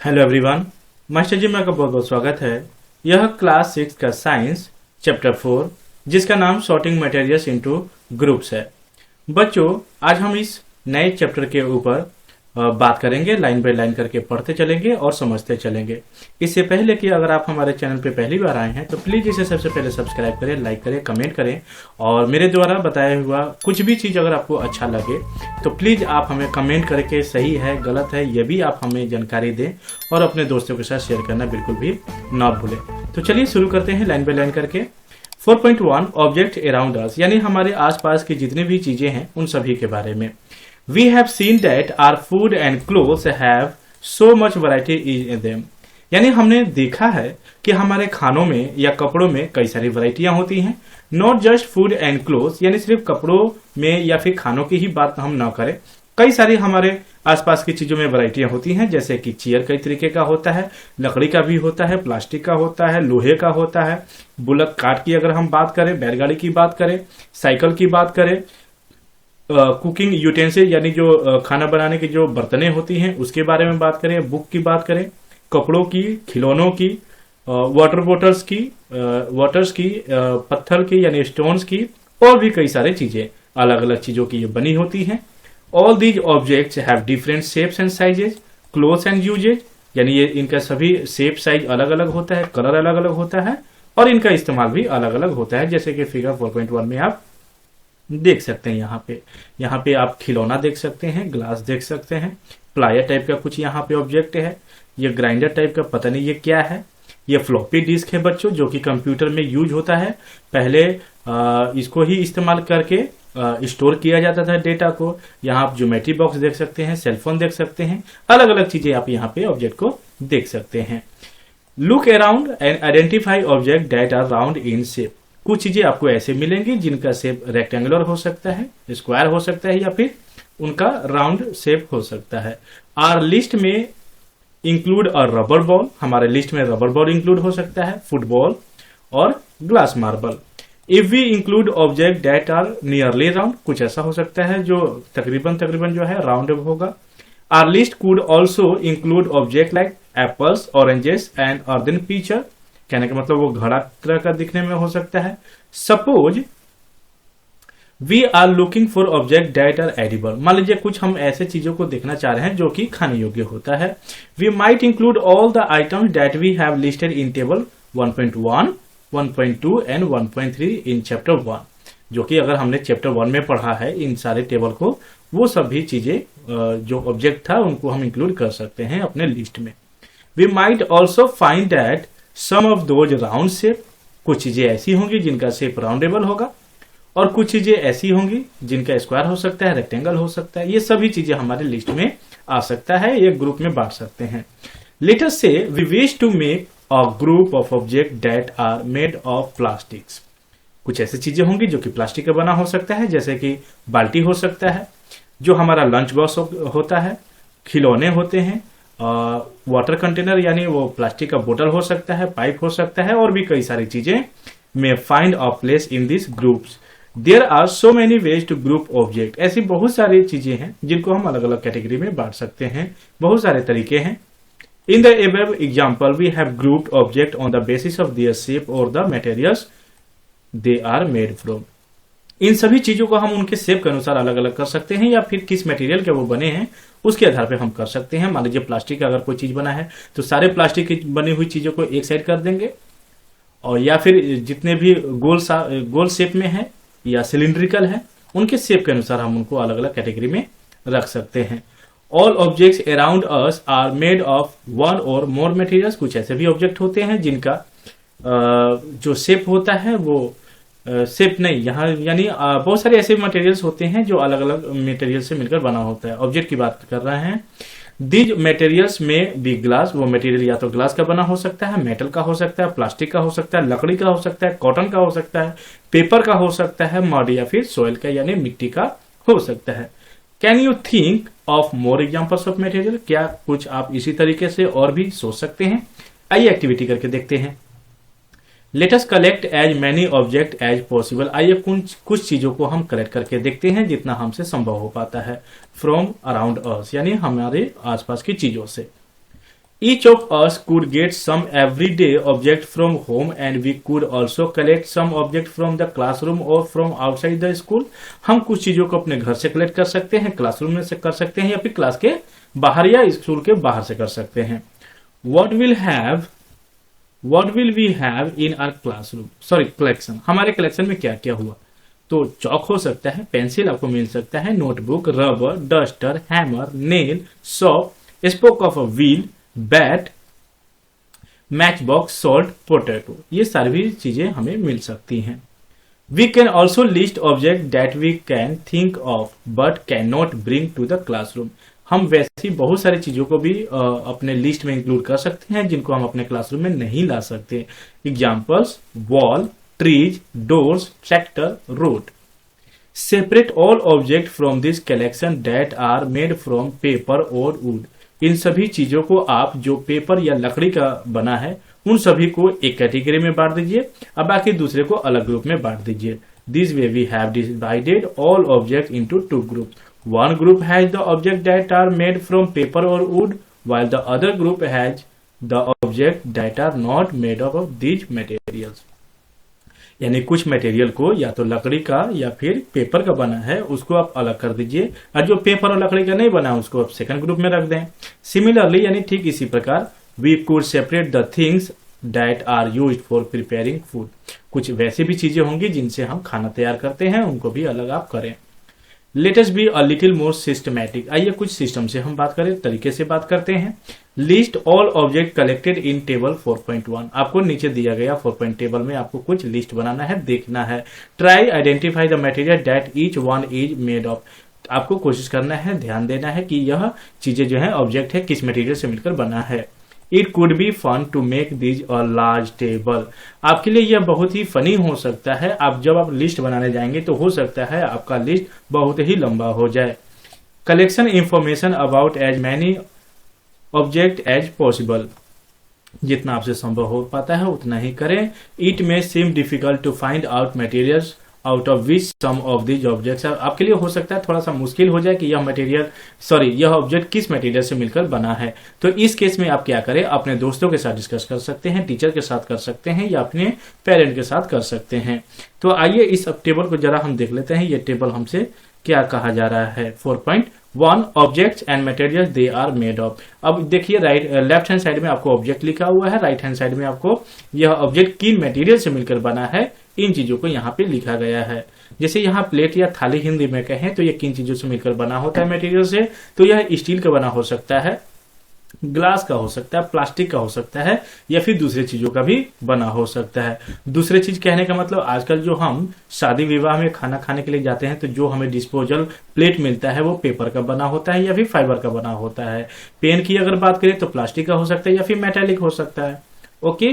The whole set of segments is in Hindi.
हेलो एवरीवन, मास्टर जी में आपका बहुत बहुत स्वागत है। यह क्लास 6 का साइंस चैप्टर 4 जिसका नाम सॉर्टिंग मटेरियल्स इनटू ग्रुप्स है। बच्चों, आज हम इस नए चैप्टर के ऊपर बात करेंगे, लाइन बाय लाइन करके पढ़ते चलेंगे और समझते चलेंगे। इससे पहले कि अगर आप हमारे चैनल पे पहली बार आए हैं तो प्लीज इसे सबसे पहले सब्सक्राइब करें, लाइक करें, कमेंट करें और मेरे द्वारा बताया हुआ कुछ भी चीज अगर आपको अच्छा लगे तो प्लीज आप हमें कमेंट करके सही है गलत है ये भी आप हमें जानकारी दें और अपने दोस्तों के साथ शेयर करना बिल्कुल भी ना भूलें। तो चलिए शुरू करते हैं लाइन बाय लाइन करके। 4.1 ऑब्जेक्ट अराउंड अस, यानी हमारे आसपास की जितनी भी चीजें हैं उन सभी के बारे में। We have seen that our food and clothes have so much variety in them. यानी हमने देखा है कि हमारे खानों में या कपड़ों में कई सारी वैरायटियां होती हैं। Not just food and clothes, यानी सिर्फ कपड़ों में या फिर खानों की ही बात हम ना करें, कई सारी हमारे आसपास की चीजों में वैरायटियां होती हैं। जैसे कि चेयर कई तरीके का होता है, लकड़ी का भी होता है, प्लास्टिक का होता है, लोहे का होता है, बुलक काट की अगर हम बात करें, बैलगाड़ी की बात करें, साइकिल की बात करें, कुकिंग यूटेंसिल यानी जो खाना बनाने की जो बर्तनें होती हैं उसके बारे में बात करें, बुक की बात करें, कपड़ों की, खिलौनों की, वाटर बोटल्स की, पत्थर की यानी स्टोन्स की, और भी कई सारी चीजें अलग अलग चीजों की ये बनी होती हैं। All these objects have different shapes and sizes, clothes and uses, यानी ये इनका सभी शेप साइज अलग अलग होता है, कलर अलग अलग होता है और इनका इस्तेमाल भी अलग अलग होता है। जैसे कि फिगर 4.1 में आप देख सकते हैं। यहाँ पे आप खिलौना देख सकते हैं, ग्लास देख सकते हैं, प्लायर टाइप का कुछ यहाँ पे ऑब्जेक्ट है, ये ग्राइंडर टाइप का पता नहीं ये क्या है, ये फ्लॉपी डिस्क है बच्चों जो कि कंप्यूटर में यूज होता है। पहले इसको ही इस्तेमाल करके स्टोर किया जाता था डेटा को। यहाँ आप ज्योमेट्री बॉक्स देख सकते हैं, सेलफोन देख सकते हैं, अलग अलग चीजें आप यहाँ पे ऑब्जेक्ट को देख सकते हैं। Look around and identify object that are round in shape. कुछ चीजें आपको ऐसे मिलेंगी जिनका शेप रेक्टेंगुलर हो सकता है, स्क्वायर हो सकता है या फिर उनका राउंड शेप हो सकता है। आर लिस्ट में इंक्लूड अ रबर बॉल, हमारे लिस्ट में रबर बॉल इंक्लूड हो सकता है, फुटबॉल और glass marble. If we include object that are nearly round, कुछ ऐसा हो सकता है जो तकरीबन जो है राउंड होगा। Our list could also include object like apples, oranges and earthen pitcher, कहने का मतलब वो घड़ा तरह का दिखने में हो सकता है। Suppose we are looking for object that are edible, मान लीजिए कुछ हम ऐसे चीजों को देखना चाह रहे हैं जो कि खाने योग्य होता है। We might include all the items that we have listed in table 1.1, 1.2 and 1.3 in chapter 1, जो कि अगर हमने चैप्टर 1 में पढ़ा है इन सारे टेबल को, वो सभी चीजें जो ऑब्जेक्ट था उनको हम इंक्लूड कर सकते हैं अपने लिस्ट में। We might also find that some of those round shape, कुछ चीजें ऐसी होंगी जिनका शेप राउंडेबल होगा और कुछ चीजें ऐसी होंगी जिनका स्क्वायर हो सकता है, रेक्टेंगल हो सकता है। ये सभी चीजें हमारे लिस्ट में आ सकता है, एक ग्रुप में बांट सकते हैं। Let us say we wish to make a group of object that are made of plastics. कुछ ऐसी चीजें होंगी जो कि प्लास्टिक का बना हो सकता है, जैसे कि बाल्टी हो सकता है, जो हमारा लंच बॉक्स होता है, खिलौने होते हैं, वाटर कंटेनर यानी वो प्लास्टिक का बोतल हो सकता है, पाइप हो सकता है और भी कई सारी चीजें में find a place in this groups. There are so many ways to group object, ऐसी बहुत सारी चीजें हैं जिनको हम अलग अलग कैटेगरी में बांट सकते हैं, बहुत सारे तरीके हैं। In the above example we have grouped object on the basis of their shape और the materials they are made from. इन सभी चीजों को हम उनके शेप के अनुसार अलग अलग कर सकते हैं या फिर किस मटेरियल के वो बने हैं उसके आधार पर हम कर सकते हैं। मान लीजिए प्लास्टिक का अगर कोई चीज बना है तो सारे प्लास्टिक की बनी हुई चीजों को एक साइड कर देंगे, और या फिर जितने भी गोल शेप में है या सिलिंड्रिकल है उनके शेप के अनुसार हम उनको अलग अलग कैटेगरी में रख सकते हैं। All objects around us are made of one or more materials, कुछ ऐसे भी ऑब्जेक्ट होते हैं जिनका जो शेप होता है वो शेप नहीं, यहाँ यानी बहुत सारे ऐसे मटेरियल्स होते हैं जो अलग अलग मटेरियल से मिलकर बना होता है। ऑब्जेक्ट की बात कर रहे हैं। दीज मटेरियल्स में बी ग्लास, वो मटेरियल या तो ग्लास का बना हो सकता है, मेटल का हो सकता है, प्लास्टिक का हो सकता है, लकड़ी का हो सकता है, कॉटन का हो सकता है, पेपर का हो सकता है, मड या फिर सोयल का यानी मिट्टी का हो सकता है। Can you think of more examples of material, क्या कुछ आप इसी तरीके से और भी सोच सकते हैं? आइए एक्टिविटी करके देखते हैं। Let us collect as many object as possible, आइए कुछ चीजों को हम कलेक्ट करके देखते हैं जितना हमसे संभव हो पाता है फ्रॉम अराउंड अस, यानी हमारे आसपास की चीजों से। Each of us could get some everyday object from home and we could also collect some object from the classroom or from outside the school. हम कुछ चीजों को अपने घर से कलेक्ट कर सकते हैं, क्लासरूम में से कर सकते हैं या फिर क्लास के बाहर या स्कूल के बाहर से कर सकते हैं. What will we have in our classroom? Sorry, collection. हमारे कलेक्शन में क्या क्या हुआ? तो चौक हो सकता है, पेंसिल आपको मिल सकता है, notebook, rubber, duster, hammer, nail, soap, spoke of a wheel, bat, match box, salt, potato. ये सारी चीजें हमें मिल सकती हैं. We can also list object that we can think of but can not bring to the classroom. हम वैसी बहुत सारी चीजों को भी अपने लिस्ट में इंक्लूड कर सकते हैं जिनको हम अपने क्लासरूम में नहीं ला सकते. Examples: wall, trees, doors, tractor, road. Separate all object from this collection that are made from paper or wood. इन सभी चीजों को आप जो पेपर या लकड़ी का बना है उन सभी को एक कैटेगरी में बांट दीजिए, अब बाकी दूसरे को अलग ग्रुप में बांट दीजिए. This way we have divided all object into two group. One group has the object that are made from paper or wood while the other group has the object that are not made up of these materials. यानी कुछ मटेरियल को या तो लकड़ी का या फिर पेपर का बना है उसको आप अलग कर दीजिए और जो पेपर और लकड़ी का नहीं बना उसको आप सेकंड ग्रुप में रख दें. सिमिलरली यानी ठीक इसी प्रकार we could separate the things that are used for preparing food. कुछ वैसी भी चीजें होंगी जिनसे हम खाना तैयार करते हैं, उनको भी अलग आप करें. Let us be a little more systematic. आइए कुछ सिस्टम से हम बात करें, तरीके से बात करते हैं. List all object collected in table 4.1. आपको नीचे दिया गया 4 टेबल में आपको कुछ लिस्ट बनाना है, देखना है. Try identify the material that each one is made of. आपको कोशिश करना है, ध्यान देना है कि यह चीजें जो है ऑब्जेक्ट है किस मटेरियल से मिलकर बना है. It could be fun to make this a large table. आपके लिए यह बहुत ही फनी हो सकता है. आप जब आप लिस्ट बनाने जाएंगे तो हो सकता है आपका लिस्ट बहुत ही लंबा हो जाए. Collection information about as many object as possible. जितना आपसे संभव हो पाता है उतना ही करें. It may seem difficult to find out materials out of which some of these objects. आपके लिए हो सकता है थोड़ा सा मुश्किल हो जाए कि यह ऑब्जेक्ट किस मटेरियल से मिलकर बना है. तो इस केस में आप क्या करें, अपने दोस्तों के साथ डिस्कस कर सकते हैं, टीचर के साथ कर सकते हैं या अपने पेरेंट के साथ कर सकते हैं. तो आइए इस टेबल को जरा हम देख लेते हैं. ये टेबल हमसे क्या कहा जा रहा है. 4.1 objects and material they are made of. अब देखिए लेफ्ट हैंड साइड में आपको ऑब्जेक्ट लिखा हुआ है, राइट हैंड साइड में आपको यह ऑब्जेक्ट किन मटेरियल से मिलकर बना है इन चीजों को यहाँ पे लिखा गया है. जैसे यहाँ प्लेट या थाली हिंदी में कहें तो ये किन चीजों से मिलकर बना होता है मटेरियल से, तो यह स्टील का बना हो सकता है, ग्लास का हो सकता है, प्लास्टिक का हो सकता है या फिर दूसरे चीजों का भी बना हो सकता है. दूसरे चीज कहने का मतलब आजकल जो हम शादी विवाह में खाना खाने के लिए जाते हैं तो जो हमें डिस्पोजल प्लेट मिलता है वो पेपर का बना होता है या फिर फाइबर का बना होता है. पेन की अगर बात करें तो प्लास्टिक का हो सकता है या फिर मेटालिक हो सकता है. ओके.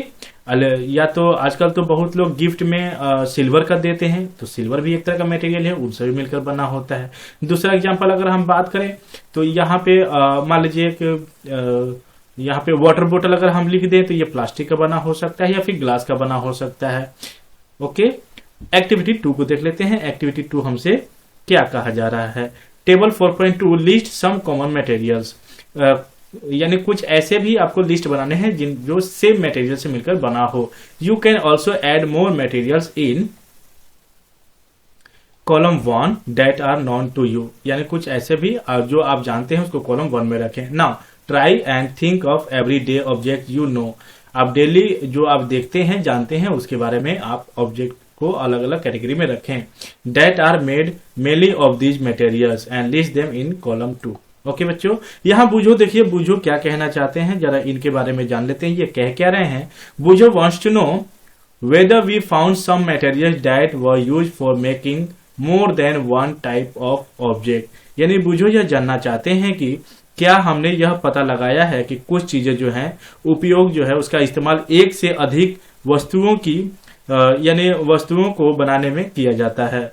या तो आजकल तो बहुत लोग गिफ्ट में सिल्वर का देते हैं तो सिल्वर भी एक तरह का मटेरियल है, उनसे भी मिलकर बना होता है. दूसरा एग्जांपल अगर हम बात करें तो यहाँ पे मान लीजिए कि यहाँ पे वाटर बोतल अगर हम लिख दें तो ये प्लास्टिक का बना हो सकता है या फिर ग्लास का बना हो सकता है. ओके. एक्टिविटी 2 को देख लेते हैं. एक्टिविटी 2 हमसे क्या कहा जा रहा है. Table 4.2 list some common materials. यानी कुछ ऐसे भी आपको लिस्ट बनाने हैं जो सेम मटेरियल से मिलकर बना हो. You can also add more materials in column 1 that are known to you. यानी कुछ ऐसे भी जो आप जानते हैं उसको कॉलम 1 में रखें. Now try and think of every day object you know. आप डेली जो आप देखते हैं जानते हैं उसके बारे में आप ऑब्जेक्ट को अलग अलग कैटेगरी में रखें. That are made mainly of these materials and list them in column 2. Okay बच्चों, यहाँ बुझो देखिए बुझो क्या कहना चाहते हैं, जरा इनके बारे में जान लेते हैं. ये कह क्या रहे हैं. Boojho wants to know whether we found some materials that were used for making more than one type of object. यानी बुझो यह जानना चाहते हैं कि क्या हमने यह पता लगाया है कि कुछ चीजें जो हैं उपयोग जो है उसका इस्तेमाल एक से अधिक वस्तुओं की यानी वस्तुओं को बनाने में किया जाता है.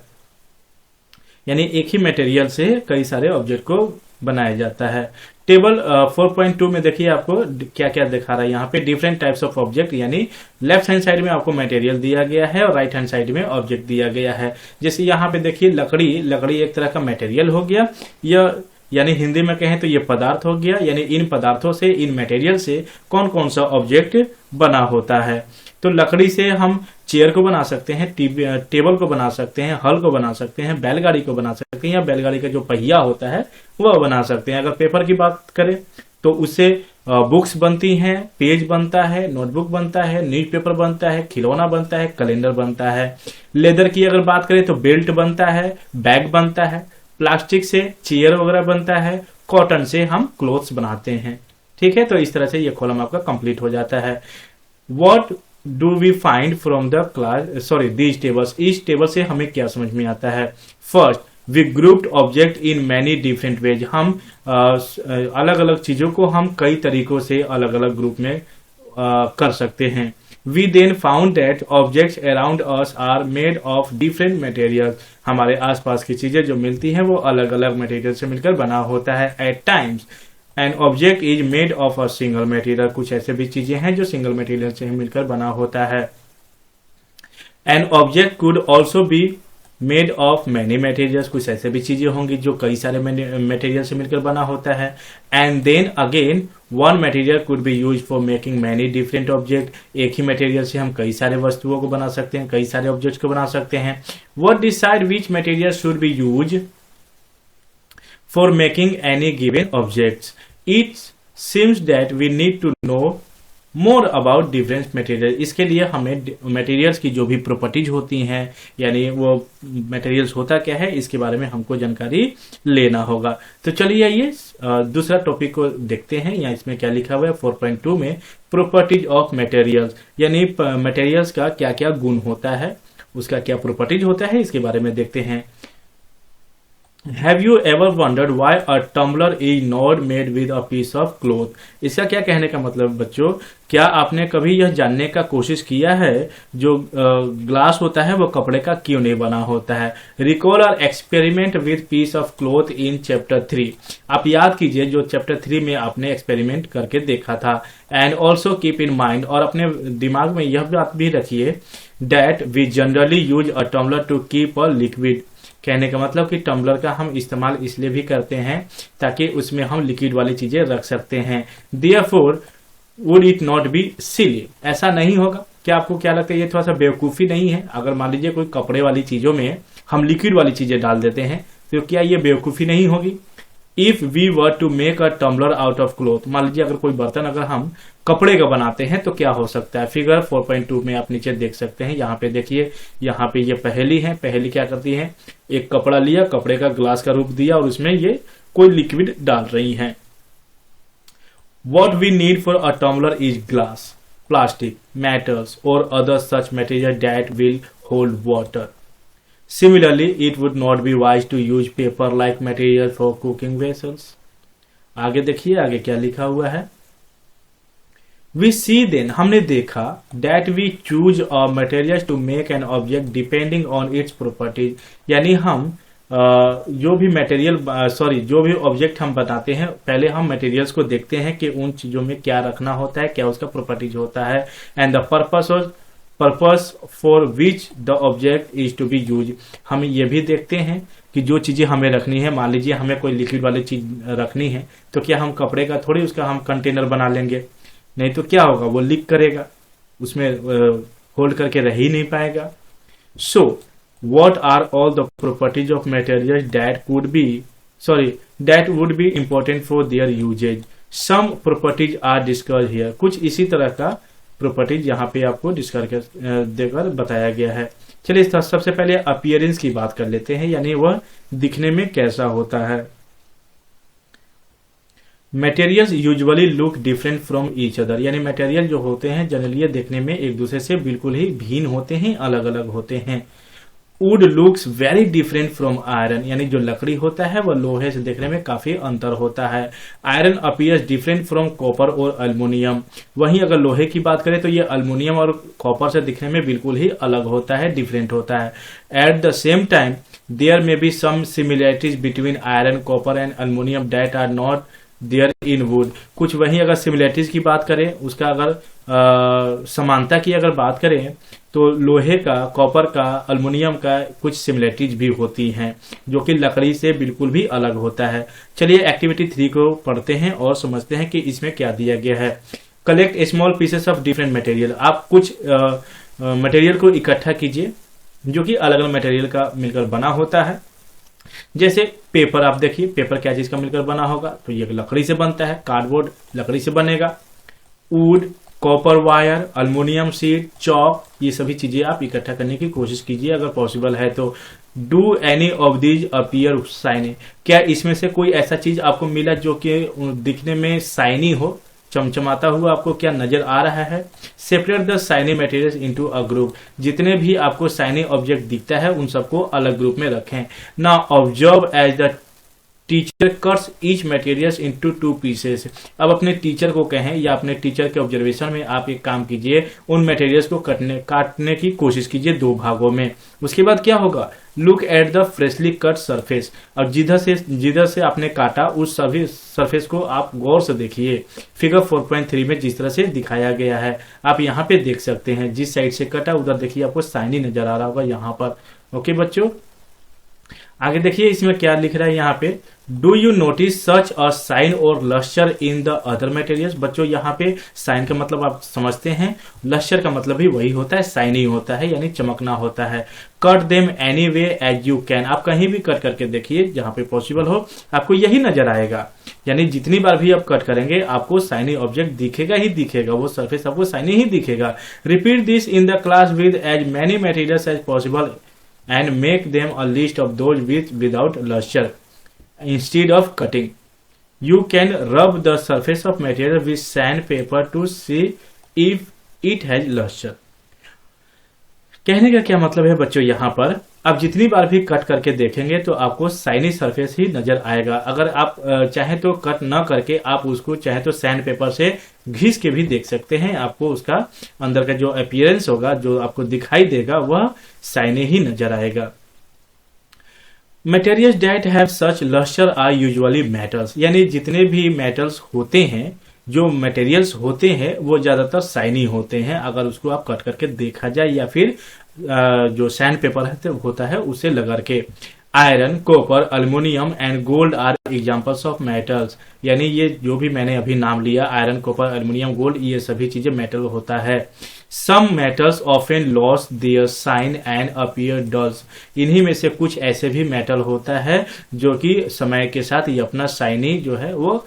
यानी एक ही मटेरियल से कई सारे ऑब्जेक्ट को बनाया जाता है. टेबल 4.2 में देखिए आपको क्या क्या दिखा रहा है. यहाँ पे डिफरेंट टाइप्स ऑफ ऑब्जेक्ट यानी लेफ्ट हैंड साइड में आपको मटेरियल दिया गया है और राइट हैंड साइड में ऑब्जेक्ट दिया गया है. जैसे यहाँ पे देखिए लकड़ी एक तरह का मटेरियल हो गया. यह यानी हिंदी में कहें तो ये पदार्थ हो गया, यानी इन पदार्थों से, इन मटेरियल से कौन कौन सा ऑब्जेक्ट बना होता है। तो लकड़ी से हम चेयर को बना सकते हैं, टेबल को बना सकते हैं, हल को बना सकते हैं, बैलगाड़ी को बना सकते हैं, या बैलगाड़ी का जो पहिया होता है वह बना सकते हैं। अगर पेपर की बात करें तो उससे बुक्स बनती हैं, पेज बनता है, नोटबुक बनता है, न्यूज़पेपर बनता है, खिलौना बनता है, कैलेंडर बनता है। लेदर की अगर बात करें तो बेल्ट बनता है, बैग बनता है, प्लास्टिक से चेयर वगैरह बनता है, कॉटन से हम क्लोथ्स बनाते हैं। ठीक है, तो इस तरह से ये कॉलम आपका कंप्लीट हो जाता है। What do we find from the class these tables, इस टेबल से हमें क्या समझ में आता है। First, we grouped object in many different ways, हम अलग अलग चीजों को हम कई तरीकों से अलग अलग ग्रुप में कर सकते हैं। We then found that objects around us are made of different material, हमारे आसपास की चीजें जो मिलती हैं वो अलग अलग मटेरियल से मिलकर बना होता है। At times an object is made of a single material, कुछ ऐसे भी चीजें हैं जो सिंगल मटेरियल से मिलकर बना होता है। An object could also be made of many materials, कुछ ऐसे भी चीजें होंगी जो कई सारे मटेरियल से मिलकर बना होता है। And then again one material could be use for making many different object, एक ही मटेरियल से हम कई सारे वस्तुओं को बना सकते हैं, कई सारे ऑब्जेक्ट्स को बना सकते हैं। What decide which material should be use for making any given objects, it seems that we need to know more about different material, इसके लिए हमें मटेरियल्स की जो भी प्रॉपर्टीज होती हैं, यानी वो मटेरियल्स होता क्या है इसके बारे में हमको जानकारी लेना होगा। तो चलिए ये दूसरा टॉपिक को देखते हैं। यहाँ इसमें क्या लिखा हुआ है 4.2 में, प्रॉपर्टीज ऑफ मटेरियल्स, यानी मटेरियल्स का क्या क्या गुण होता है, उसका क्या प्रॉपर्टीज होता है, इसके बारे में देखते हैं। Have you ever wondered why a tumbler is not made with a piece of cloth? इसका क्या कहने का मतलब बच्चों, क्या आपने कभी यह जानने का कोशिश किया है जो ग्लास होता है वो कपड़े का क्यों नहीं बना होता है। Recall our experiment with piece of cloth in chapter 3, आप याद कीजिए जो चैप्टर 3 में आपने एक्सपेरिमेंट करके देखा था। And also keep in mind, और अपने दिमाग में यह बात भी रखिए, that we generally use a tumbler to keep a liquid, कहने का मतलब कि टम्बलर का हम इस्तेमाल इसलिए भी करते हैं ताकि उसमें हम लिक्विड वाली चीजें रख सकते हैं। Therefore would it not be silly, ऐसा नहीं होगा। क्या आपको क्या लगता है ये थोड़ा सा बेवकूफी नहीं है? अगर मान लीजिए कोई कपड़े वाली चीजों में हम लिक्विड वाली चीजें डाल देते हैं तो क्या ये बेवकूफी नहीं होगी। If we were to make a tumbler out of cloth, मान लीजिए अगर कोई बर्तन अगर हम कपड़े का बनाते हैं तो क्या हो सकता है। फिगर 4.2 में आप नीचे देख सकते हैं, यहाँ पे देखिए, यहाँ पे ये पहेली है। पहेली क्या करती है, एक कपड़ा लिया, कपड़े का ग्लास का रूप दिया और उसमें ये कोई लिक्विड डाल रही है। What we need for a tumbler is glass, plastic, metals or other such material that will hold water. Similarly, it would not be wise to use paper-like material for cooking vessels. आगे देखिए, आगे क्या लिखा हुआ है। We see then, हमने देखा, that we choose a materials to make an object depending on its properties, यानी हम जो भी मटेरियल जो भी ऑब्जेक्ट हम बताते हैं पहले हम मटेरियल्स को देखते हैं कि उन चीजों में क्या रखना होता है, क्या उसका प्रॉपर्टीज होता है। And the purpose for which the object is to be use, हम ये भी देखते हैं कि जो चीजें हमें रखनी है, मान लीजिए हमें कोई लिक्विड वाली चीज रखनी है तो क्या हम कपड़े का थोड़ी उसका हम कंटेनर बना लेंगे, नहीं तो क्या होगा, वो लीक करेगा, उसमें होल्ड करके रह ही नहीं पाएगा। सो what are all the properties of materials that would be important for their usage? Some properties are discussed here. कुछ इसी तरह का प्रॉपर्टीज यहाँ पे आपको डिस्कस देकर बताया गया है। चलिए सबसे पहले अपीयरेंस की बात कर लेते हैं, यानी वह दिखने में कैसा होता है। Materials usually look different from each other, यानी मटेरियल जो होते हैं जनरली देखने में एक दूसरे से बिल्कुल ही भिन्न होते हैं, अलग अलग होते हैं। Would looks very different from iron, यानी जो लकड़ी होता है वह लोहे से देखने में काफी अंतर होता है। Iron appears different from copper और एल्युमिनियम, वहीं अगर लोहे की बात करें तो ये एल्युमिनियम और कॉपर से दिखने में बिल्कुल ही अलग होता है, डिफरेंट होता है। At the same time there may be some similarities between iron, copper and aluminium that are not there in wood. कुछ वहीं अगर सिमिलैरिटीज की बात करें, उसका अगर समानता की अगर बात करें तो लोहे का, कॉपर का, अल्युमिनियम का कुछ सिमिलरिटीज भी होती हैं जो कि लकड़ी से बिल्कुल भी अलग होता है। चलिए एक्टिविटी 3 को पढ़ते हैं और समझते हैं कि इसमें क्या दिया गया है। Collect small pieces of different material. आप कुछ मटेरियल को इकट्ठा कीजिए जो कि अलग अलग मटेरियल का मिलकर बना होता है। जैसे पेपर, आप देखिए पेपर क्या चीज का मिलकर बना होगा, तो ये लकड़ी से बनता है, कार्डबोर्ड लकड़ी से बनेगा, would, copper wire, aluminium sheet, chalk, ये सभी चीजें आप इकट्ठा करने की कोशिश कीजिए अगर पॉसिबल है तो। Do any of these appear shiny. क्या इसमें से कोई ऐसा चीज आपको मिला जो कि दिखने में शाइनी हो, चमचमाता हुआ आपको क्या नजर आ रहा है? Separate the shiny materials into a group. जितने भी आपको शाइनी ऑब्जेक्ट दिखता है उन सबको अलग ग्रुप में रखें। Now observe as the teacher cuts each materials into 2 pieces. अब अपने टीचर को कहें या अपने टीचर के ऑब्जर्वेशन में आप एक काम कीजिए, उन मटेरियल्स को काटने की कोशिश कीजिए 2 भागों में। उसके बाद क्या होगा? Look at the freshly cut surface. और जिधर से आपने काटा उस सभी सरफेस को आप गौर से देखिए। फिगर 4.3 में जिस तरह से दिखाया गया है आप यहाँ पे देख सकते हैं। जिस साइड से कटा उधर देखिए आपको शाइनी नजर आ रहा होगा यहाँ पर। ओके बच्चों, आगे देखिए इसमें क्या लिख रहा है यहाँ पे। Do you notice such a shine और lustre in the other materials. बच्चों यहाँ पे साइन का मतलब आप समझते हैं, लस्टर का मतलब भी वही होता है, साइनी होता है यानी चमकना होता है। Cut them any way as you can. आप कहीं भी कट करके देखिए जहां पे पॉसिबल हो, आपको यही नजर आएगा। यानी जितनी बार भी आप कट करेंगे आपको साइनी ऑब्जेक्ट दिखेगा ही दिखेगा, वो सरफेस आपको साइनी ही दिखेगा। Repeat this in the class with as many materials as possible and make them a list of those without luster instead of cutting. You can rub the surface of material with sandpaper to see if it has luster. कहने का क्या मतलब है बच्चों, यहाँ पर आप जितनी बार भी कट करके देखेंगे तो आपको शाइनी सरफेस ही नजर आएगा। अगर आप चाहे तो कट न करके आप उसको चाहे तो सैंड पेपर से घिस के भी देख सकते हैं, आपको उसका अंदर का जो अपीयरेंस होगा, जो आपको दिखाई देगा, वह शाइनी ही नजर आएगा। Materials that have such lustre are usually metals. यानी जितने भी मेटल्स होते हैं, जो मटेरियल्स होते हैं वो ज्यादातर शाइनी होते हैं अगर उसको आप कट करके देखा जाए या फिर जो सैंड पेपर होता है उसे लगा के। Iron, copper, aluminium and gold are examples of metals. यानी ये जो भी मैंने अभी नाम लिया, आयरन, कॉपर, अल्युमिनियम, गोल्ड, ये सभी चीजें मेटल होता है। Some metals often lose their shine and appear dulls. इन्हीं में से कुछ ऐसे भी मेटल होता है जो कि समय के साथ ये अपना शाइनी जो है वो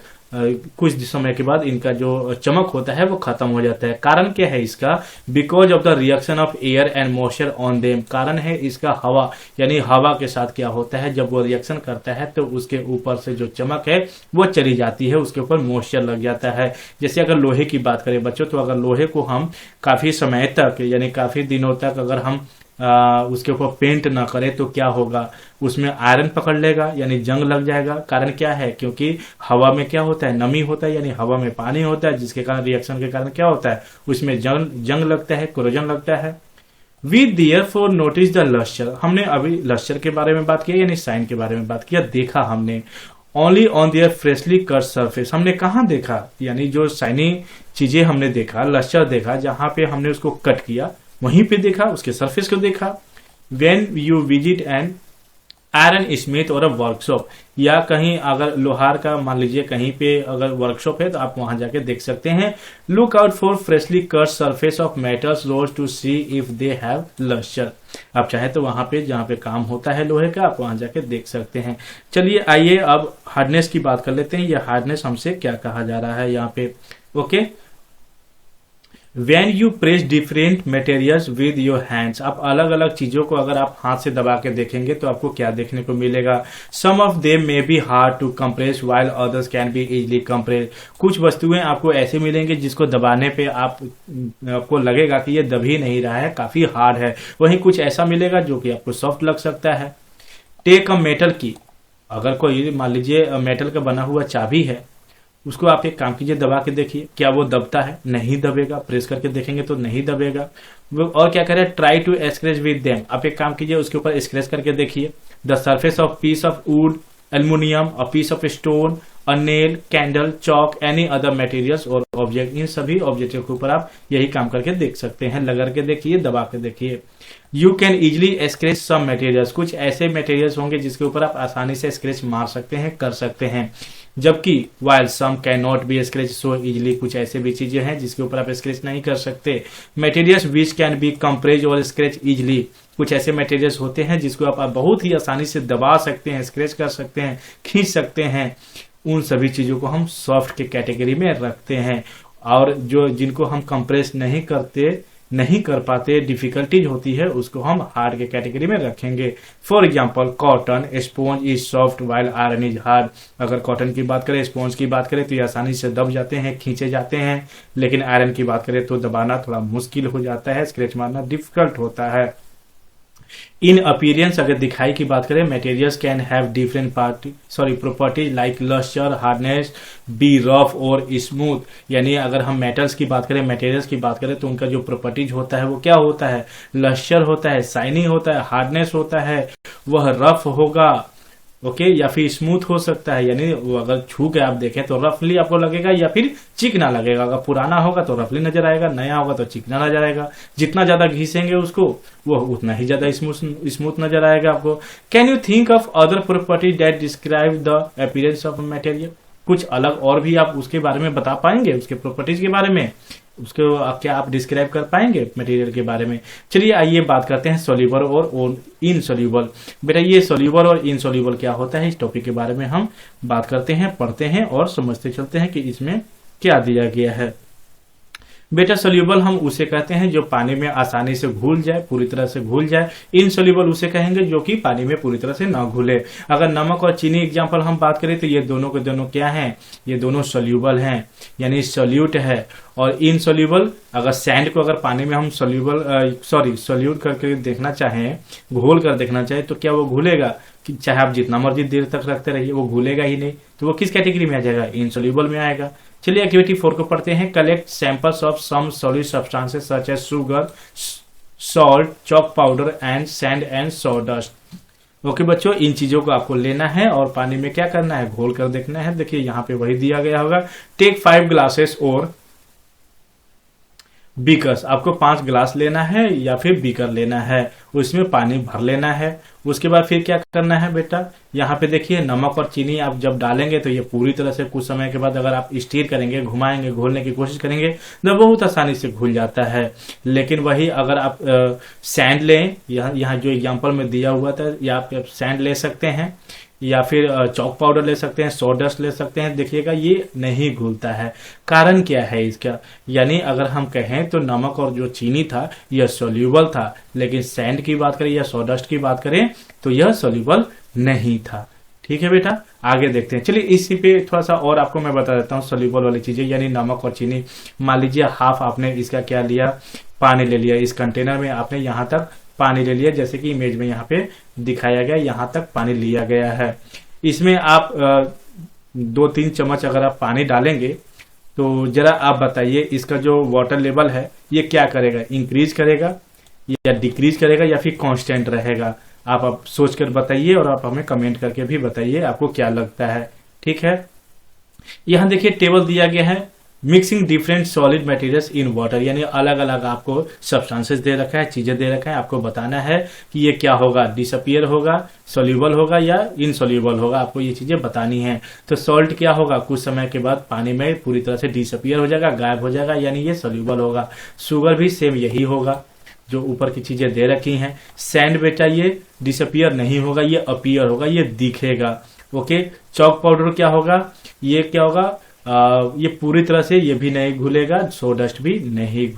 कुछ समय के बाद इनका जो चमक होता है वो खत्म हो जाता है। कारण क्या है इसका? Because of the reaction of air and moisture on them. कारण है इसका हवा, यानी हवा के साथ क्या होता है, जब वो रिएक्शन करता है तो उसके ऊपर से जो चमक है वो चली जाती है, उसके ऊपर मॉइस्चर लग जाता है। जैसे अगर लोहे की बात करें बच्चों, तो अगर लोहे को हम काफी समय तक यानी काफी दिनों तक अगर हम उसके ऊपर पेंट ना करें तो क्या होगा, उसमें आयरन पकड़ लेगा यानी जंग लग जाएगा। कारण क्या है? क्योंकि हवा में क्या होता है, नमी होता है, यानी हवा में पानी होता है, जिसके कारण रिएक्शन के कारण क्या होता है, उसमें जंग लगता है, कोरोजन लगता है। We therefore notice the lustre. हमने अभी लस्टर के बारे में बात किया यानी साइन के बारे में बात किया, देखा हमने। Only on their freshly cut surface. हमने कहाँ देखा, यानी जो शाइनी चीजें हमने देखा, लस्टर देखा, जहां पे हमने उसको कट किया वहीं पे देखा, उसके सरफेस को देखा। When you visit an iron Smith और अ वर्कशॉप, या कहीं अगर लोहार का मान लीजिए कहीं पे अगर वर्कशॉप है तो आप वहां जाके देख सकते हैं। Look out for freshly cut surface of metals rose to see if they have lustre. आप चाहे तो वहां पे जहां पे काम होता है लोहे का, आप वहां जाके देख सकते हैं। चलिए आइए अब हार्डनेस की बात कर लेते हैं। यह हार्डनेस हमसे क्या कहा जा रहा है यहाँ पे। Okay, When you press different materials with your hands, आप अलग अलग चीजों को अगर आप हाथ से दबा के देखेंगे तो आपको क्या देखने को मिलेगा? Some of them may be hard to compress while others can be easily compressed. कुछ वस्तुएं आपको ऐसे मिलेंगे जिसको दबाने पे आपको लगेगा कि ये दब ही नहीं रहा है, काफी हार्ड है। वहीं कुछ ऐसा मिलेगा जो कि आपको सॉफ्ट लग सकता है। टेक अ मेटल की, अगर कोई मान लीजिए मेटल का बना हुआ चाबी है, उसको आप एक काम कीजिए, दबा के देखिए, क्या वो दबता है? नहीं दबेगा। प्रेस करके देखेंगे तो नहीं दबेगा। और क्या करें? Try to scratch with them. आप एक काम कीजिए, उसके ऊपर स्क्रैच करके देखिए। The surface of piece of wood, aluminium, a piece of stone a nail, candle, chalk, any other materials or object, इन सभी ऑब्जेक्टों के ऊपर आप यही काम करके देख सकते हैं। लगा के देखिए, दबा के देखिए। You can easily scratch some materials, कुछ ऐसे मटेरियल्स होंगे जिसके ऊपर आप आसानी से स्क्रैच मार सकते हैं, कर सकते हैं, जबकि while some cannot be scratched so easily, कुछ ऐसे भी चीजें हैं जिसके ऊपर आप स्क्रैच नहीं कर सकते। Materials which can be compressed और स्क्रैच easily, कुछ ऐसे मटेरियल्स होते हैं जिसको आप बहुत ही आसानी से दबा सकते हैं, स्क्रैच कर सकते हैं, खींच सकते हैं। उन सभी चीजों को हम सॉफ्ट के कैटेगरी में रखते हैं। और जो जिनको हम कंप्रेस नहीं कर पाते, डिफिकल्टीज होती है, उसको हम हार्ड के कैटेगरी में रखेंगे। For example cotton sponge is soft while iron is hard. अगर कॉटन की बात करें, स्पॉन्ज की बात करें तो ये आसानी से दब जाते हैं, खींचे जाते हैं, लेकिन आयरन की बात करें तो दबाना थोड़ा मुश्किल हो जाता है, स्क्रैच मारना डिफिकल्ट होता है। इन अपीयरेंस अगर दिखाई की बात करें, materials can have different properties like lustre, hardness, be rough or smooth. यानी अगर हम मेटल्स की बात करें, मटेरियल्स की बात करें तो उनका जो प्रॉपर्टीज होता है वो क्या होता है? लस्टर होता है, शाइनी होता है, हार्डनेस होता है, वह रफ होगा, ओके, या फिर स्मूथ हो सकता है। यानी वो अगर छू के आप देखें तो रफली आपको लगेगा या फिर चिकना लगेगा। अगर पुराना होगा तो रफली नजर आएगा, नया होगा तो चिकना नजर आएगा। जितना ज्यादा घिसेंगे उसको वो उतना ही ज्यादा स्मूथ नजर आएगा आपको। Can you think of other properties that describe the appearance of material? कुछ अलग और भी आप उसके बारे में बता पाएंगे, उसके प्रॉपर्टीज के बारे में, उसको क्या आप डिस्क्राइब कर पाएंगे मटेरियल के बारे में? चलिए आइए बात करते हैं सोल्यूबल और इनसोल्यूबल। बेटा ये सोल्यूबल और इनसोल्यूबल क्या होता है, इस टॉपिक के बारे में हम बात करते हैं, पढ़ते हैं और समझते चलते हैं कि इसमें क्या दिया गया है। बेटा सोल्यूबल हम उसे कहते हैं जो पानी में आसानी से घुल जाए, पूरी तरह से घुल जाए। इनसोल्यूबल उसे कहेंगे जो कि पानी में पूरी तरह से ना घुले। अगर नमक और चीनी एग्जांपल हम बात करें तो ये दोनों के दोनों क्या हैं? ये दोनों सोल्यूबल हैं, यानी सोल्यूट है। और इनसोल्यूबल, अगर सैंड को अगर पानी में हम सोल्यूट करके देखना चाहें, घोल कर देखना चाहें, तो क्या वो घुलेगा? कि चाहे आप जितना मर्जी देर तक रखते रहिए वो घुलेगा ही नहीं। तो वो किस कैटेगरी में आ जाएगा? इनसोल्यूबल में आएगा। चलिए एक्टिविटी 4 को पढ़ते हैं। Collect samples of some solid substances such as sugar, salt, chalk powder and sand and sawdust. Okay बच्चों, इन चीजों को आपको लेना है और पानी में क्या करना है? घोल कर देखना है। देखिए यहाँ पे वही दिया गया होगा। टेक 5 ग्लासेस और बीकर्स, आपको 5 ग्लास लेना है या फिर बीकर लेना है, उसमें पानी भर लेना है। उसके बाद फिर क्या करना है बेटा? यहाँ पे देखिए नमक और चीनी आप जब डालेंगे तो ये पूरी तरह से कुछ समय के बाद अगर आप स्टीर करेंगे, घुमाएंगे, घोलने की कोशिश करेंगे तो बहुत आसानी से घुल जाता है। लेकिन वही अगर आप सैंड लें, यहाँ जो एग्जाम्पल में दिया हुआ था, या आप सैंड ले सकते हैं या फिर चॉक पाउडर ले सकते हैं, सॉडस्ट ले सकते हैं, देखिएगा ये नहीं घुलता है। कारण क्या है इसका? यानी अगर हम कहें तो नमक और जो चीनी था यह सोल्यूबल था, लेकिन सैंड की बात करें या सॉडस्ट की बात करें तो यह सोल्यूबल नहीं था। ठीक है बेटा, आगे देखते हैं। चलिए इसी पे थोड़ा सा और आपको मैं बता देता हूँ सोल्यूबल वाली चीजें, यानी नमक और चीनी। मान लीजिए हाफ आपने इसका क्या लिया, पानी ले लिया। इस कंटेनर में आपने यहाँ तक पानी ले लिया, जैसे कि इमेज में यहाँ पे दिखाया गया, यहाँ तक पानी लिया गया है। इसमें आप 2-3 चम्मच अगर आप पानी डालेंगे तो जरा आप बताइए इसका जो वाटर लेवल है ये क्या करेगा? इंक्रीज करेगा या डिक्रीज करेगा या फिर कांस्टेंट रहेगा? आप सोच कर बताइए और आप हमें कमेंट करके भी बताइए आपको क्या लगता है। ठीक है, यहाँ देखिए टेबल दिया गया है, mixing different solid materials in water, यानी अलग अलग आपको सब्सटेंसेस दे रखा है, चीजें दे रखा है, आपको बताना है कि ये क्या होगा, डिसअपियर होगा, सोल्यूबल होगा या इनसोल्यूबल होगा, आपको ये चीजें बतानी है। तो सॉल्ट क्या होगा? कुछ समय के बाद पानी में पूरी तरह से डिसअपियर हो जाएगा, गायब हो जाएगा, यानी ये सोल्यूबल होगा। शुगर भी सेम यही होगा, जो ऊपर की चीजें दे रखी हैं। सैंड बेटा ये डिसअपियर नहीं होगा, ये अपीयर होगा, ये दिखेगा। ओके, चॉक पाउडर क्या होगा? ये क्या होगा? ये पूरी तरह से ये भी नहीं घुलेगा, सोडस्ट भी नहीं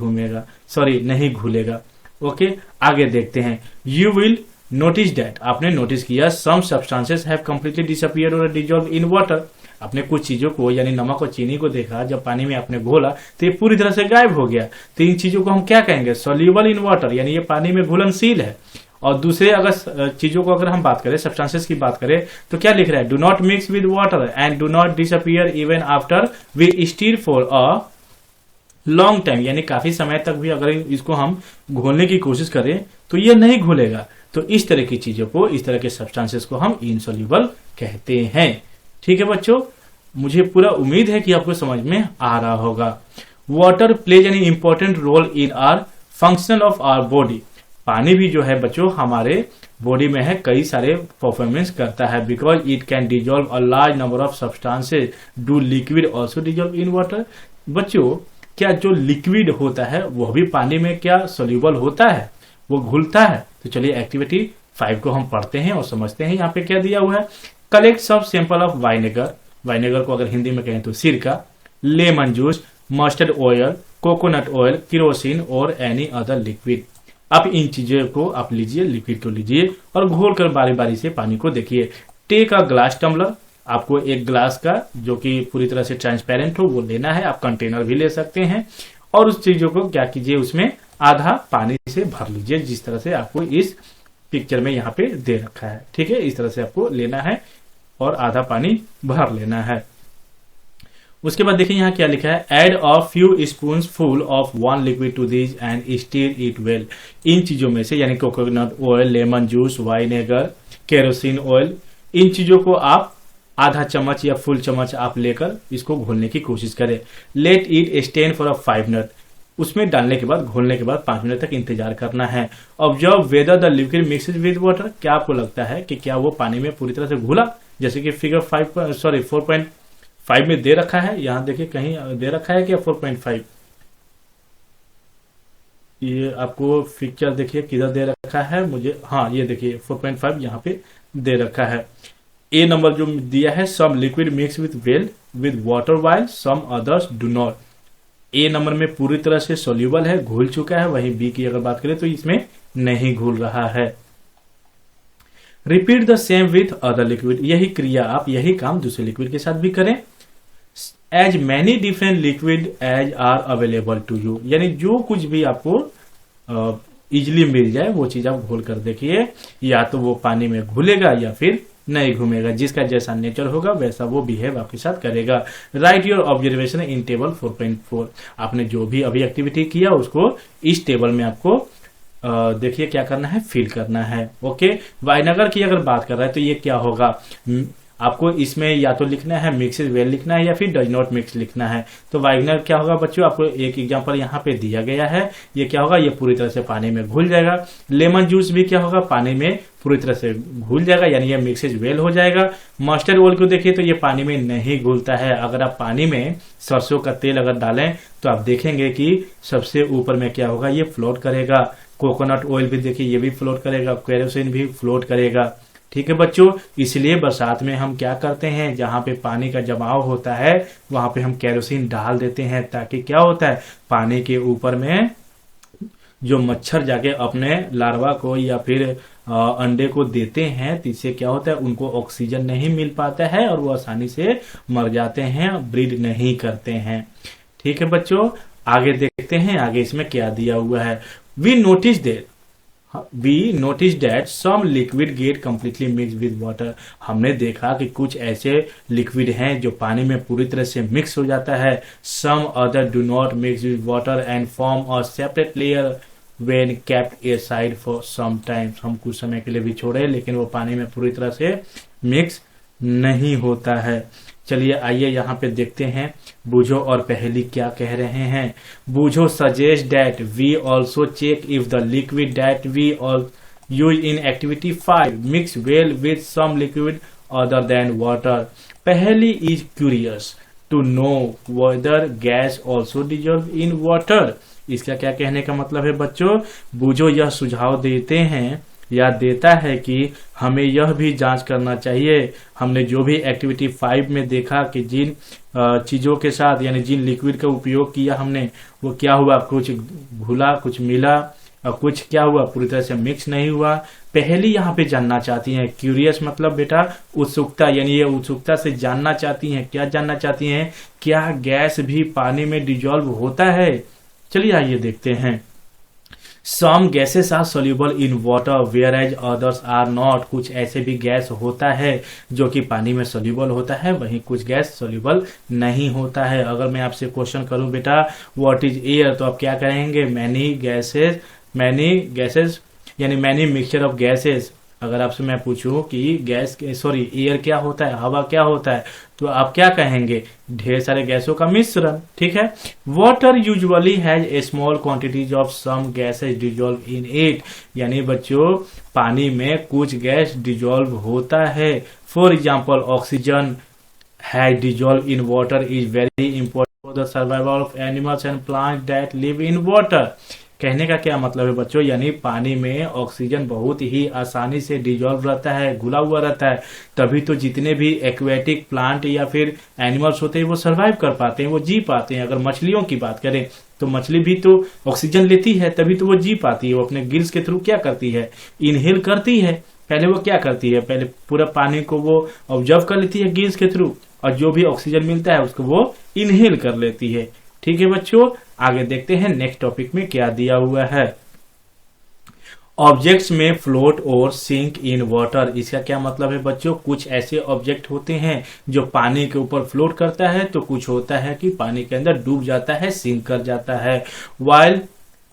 नहीं घुलेगा। ओके, आगे देखते हैं। यू विल नोटिस दैट, आपने नोटिस किया, some substances have completely disappeared or dissolve in water. आपने कुछ चीजों को यानी नमक और चीनी को देखा, जब पानी में आपने घोला तो ये पूरी तरह से गायब हो गया। तो इन चीजों को हम क्या कहेंगे? सोल्यूबल इन वाटर, यानी ये पानी में घुलनशील है। और दूसरे अगर चीजों को अगर हम बात करें, सब्सटेंसेस की बात करें, तो क्या लिख रहा है? Do not mix with water and do not disappear even after we stir for a long time, यानी काफी समय तक भी अगर इसको हम घोलने की कोशिश करें तो ये नहीं घुलेगा। तो इस तरह की चीजों को, इस तरह के सब्सटेंसेस को हम इनसोल्यूबल कहते हैं। ठीक है बच्चों, मुझे पूरा उम्मीद है कि आपको समझ में आ रहा होगा। Water plays an important role in our function of our body. पानी भी जो है बच्चों हमारे बॉडी में है कई सारे परफॉर्मेंस करता है, because it can dissolve a large number of substances. Do liquid also dissolve in water. बच्चों क्या जो लिक्विड होता है वह भी पानी में क्या सोल्यूबल होता है, वो घुलता है? तो चलिए एक्टिविटी 5 को हम पढ़ते हैं और समझते हैं। यहाँ पे क्या दिया हुआ है, कलेक्ट सब सैंपल ऑफ वाइनेगर। वाइनेगर को अगर हिंदी में कहें तो सिरका, lemon juice, mustard oil, coconut oil, kerosene और एनी अदर लिक्विड। आप इन चीजों को आप लीजिए, लिक्विड को लीजिए और घोल कर बारी बारी से पानी को देखिए। Take a glass tumbler. आपको एक ग्लास का जो कि पूरी तरह से ट्रांसपेरेंट हो वो लेना है, आप कंटेनर भी ले सकते हैं। और उस चीजों को क्या कीजिए, उसमें आधा पानी से भर लीजिए, जिस तरह से आपको इस पिक्चर में यहाँ पे दे रखा है। ठीक है, इस तरह से आपको लेना है और आधा पानी भर लेना है। उसके बाद देखिए यहाँ क्या लिखा है, add a few spoonful of one liquid to this and stir it well. इन चीजों में से यानी coconut oil, lemon juice, vinegar, kerosene oil, इन चीजों को आप आधा चम्मच या फुल चम्मच आप लेकर इसको घोलने की कोशिश करें। Let it stand for 5 minute. उसमें डालने के बाद, घोलने के बाद 5 मिनट तक इंतजार करना है। Observe whether the liquid mixes with water. क्या आपको लगता है कि क्या वो पानी में पूरी तरह से घुला, जैसे कि फिगर 4.5 में दे रखा है। यहाँ देखिए कहीं दे रखा है क्या 4.5, ये आपको पिक्चर देखिए किधर दे रखा है मुझे, हाँ ये देखिए 4.5 यहाँ पे दे रखा है। ए नंबर जो दिया है, some liquid mix with well with water while some others do not. ए नंबर में पूरी तरह से सोल्यूबल है, घुल चुका है। वहीं बी की अगर बात करें तो इसमें नहीं घुल रहा है। Repeat the same with other liquid. यही क्रिया आप, यही काम दूसरे लिक्विड के साथ भी करें। As many different liquid as are available to you. यानी जो कुछ भी आपको इजिली मिल जाए वो चीज आप घोल कर देखिए, या तो वो पानी में घुलेगा या फिर नहीं घूमेगा। जिसका जैसा नेचर होगा वैसा वो बिहेव आपके साथ करेगा। Right your observation in table 4.4। आपने जो भी अभी एक्टिविटी किया उसको इस टेबल में आपको देखिए क्या करना है, फिल करना है। ओके, वाइनेगर की अगर बात कर रहा है तो ये क्या होगा, आपको इसमें या तो लिखना है मिक्सेस वेल लिखना है या फिर डज नॉट मिक्स लिखना है। तो वाइनेगर क्या होगा बच्चों, आपको एक एग्जांपल यहाँ पे दिया गया है। ये क्या होगा, ये पूरी तरह से पानी में घुल जाएगा। लेमन जूस भी क्या होगा, पानी में पूरी तरह से घुल जाएगा, यानी ये मिक्सेस वेल हो जाएगा। मस्टर्ड ऑयल को देखिए तो ये पानी में नहीं घुलता है। अगर आप पानी में सरसों का तेल अगर डालें तो आप देखेंगे कि सबसे ऊपर में क्या होगा, ये फ्लोट करेगा। कोकोनट ऑयल भी देखिए ये भी फ्लोट करेगा, केरोसिन भी फ्लोट करेगा। ठीक है बच्चों, इसलिए बरसात में हम क्या करते हैं, जहां पे पानी का जमाव होता है वहां पे हम केरोसिन डाल देते हैं, ताकि क्या होता है, पानी के ऊपर में जो मच्छर जाके अपने लार्वा को या फिर अंडे को देते हैं, तो इससे क्या होता है, उनको ऑक्सीजन नहीं मिल पाता है और वो आसानी से मर जाते हैं, ब्रीड नहीं करते हैं। ठीक है बच्चों, आगे देखते हैं आगे इसमें क्या दिया हुआ है। We notice that some liquid get completely mix with water. हमने देखा कि कुछ ऐसे लिक्विड हैं जो पानी में पूरी तरह से मिक्स हो जाता है। Some other do not mix with water and form a separate layer when kept aside for some time. हम कुछ समय के लिए भी छोड़े, लेकिन वो पानी में पूरी तरह से मिक्स नहीं होता है। चलिए आइए यहाँ पे देखते हैं बूझो और पहेली क्या कह रहे हैं। Boojho suggest that we also check if the liquid that we all use in activity 5 mix well with some liquid other than water. Paheli is curious to know whether gas also dissolve in water. इसका क्या कहने का मतलब है बच्चों, बूझो यह सुझाव देते हैं या देता है कि हमें यह भी जांच करना चाहिए। हमने जो भी एक्टिविटी 5 में देखा कि जिन चीजों के साथ यानी जिन लिक्विड का उपयोग किया हमने, वो क्या हुआ, कुछ घुला, कुछ मिला और कुछ क्या हुआ, पूरी तरह से मिक्स नहीं हुआ। पहली यहाँ पे जानना चाहती हैं, क्यूरियस मतलब बेटा उत्सुकता, यानी ये उत्सुकता से जानना चाहती हैं। क्या जानना चाहती हैं, क्या गैस भी पानी में डिजॉल्व होता है। चलिए आइए देखते हैं। Some gases are soluble in water whereas others are not. कुछ ऐसे भी गैस होता है जो कि पानी में सोल्यूबल होता है, वहीं कुछ गैस सोल्यूबल नहीं होता है। अगर मैं आपसे क्वेश्चन करूं बेटा व्हाट इज एयर, तो आप क्या कहेंगे, मैनी गैसेस यानी मैनी मिक्सचर ऑफ गैसेस। अगर आपसे मैं पूछूं कि एयर क्या होता है, हवा क्या होता है, तो आप क्या कहेंगे? ढेर सारे गैसों का मिश्रण, ठीक है। Water usually has a small quantities of some gases dissolve in it, यानी बच्चों पानी में कुछ गैस डिजोल्व होता है। For example oxygen has dissolve in water is very important for the survival of animals and plants that live in water. कहने का क्या मतलब है बच्चों, यानी पानी में ऑक्सीजन बहुत ही आसानी से डिजोल्व रहता है, घुला हुआ रहता है, तभी तो जितने भी एक्वेटिक प्लांट या फिर एनिमल्स होते हैं वो सरवाइव कर पाते हैं, वो जी पाते हैं। अगर मछलियों की बात करें तो मछली भी तो ऑक्सीजन लेती है, तभी तो वो जी पाती है। वो अपने गिल्स के थ्रू क्या करती है, इनहेल करती है। पहले वो क्या करती है, पहले पूरा पानी को वो ऑब्जर्व कर लेती है गिल्स के थ्रू, और जो भी ऑक्सीजन मिलता है उसको वो इनहेल कर लेती है। ठीक है बच्चों, आगे देखते हैं नेक्स्ट टॉपिक में क्या दिया हुआ है। ऑब्जेक्ट्स में फ्लोट और सिंक इन वाटर, इसका क्या मतलब है बच्चों? कुछ ऐसे ऑब्जेक्ट होते हैं जो पानी के ऊपर फ्लोट करता है, तो कुछ होता है कि पानी के अंदर डूब जाता है, सिंक कर जाता है। While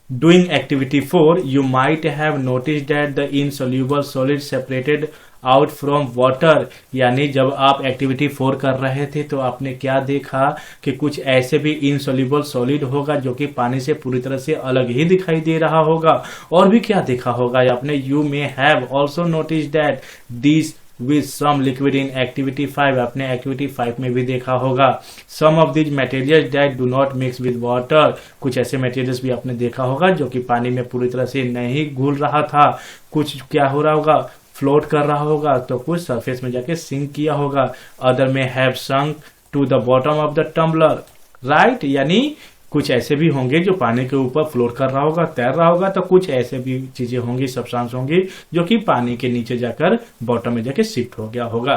doing activity 4 you might have noticed that the insoluble solid separated out from water, यानी जब आप एक्टिविटी 4 कर रहे थे तो आपने क्या देखा कि कुछ ऐसे भी इनसोल्यूबल सॉलिड होगा जो कि पानी से पूरी तरह से अलग ही दिखाई दे रहा होगा। और भी क्या देखा होगा आपने? You may have also notice that this with some liquid in activity 5, आपने एक्टिविटी 5 में भी देखा होगा। some of these materials that do not mix with water, कुछ ऐसे मटेरियल्स भी आपने देखा होगा जो कि पानी में पूरी तरह से नहीं घुल रहा था। कुछ क्या हो रहा होगा, फ्लोट कर रहा होगा, तो कुछ सरफेस में जाके सिंक किया होगा। Other may have sunk to the bottom of the tumbler, right, यानी कुछ ऐसे भी होंगे जो पानी के ऊपर फ्लोट कर रहा होगा, तैर रहा होगा, तो कुछ ऐसे भी चीजें होंगी, सब्सटेंस होंगी जो कि पानी के नीचे जाकर बॉटम में जाके शिफ्ट हो गया होगा।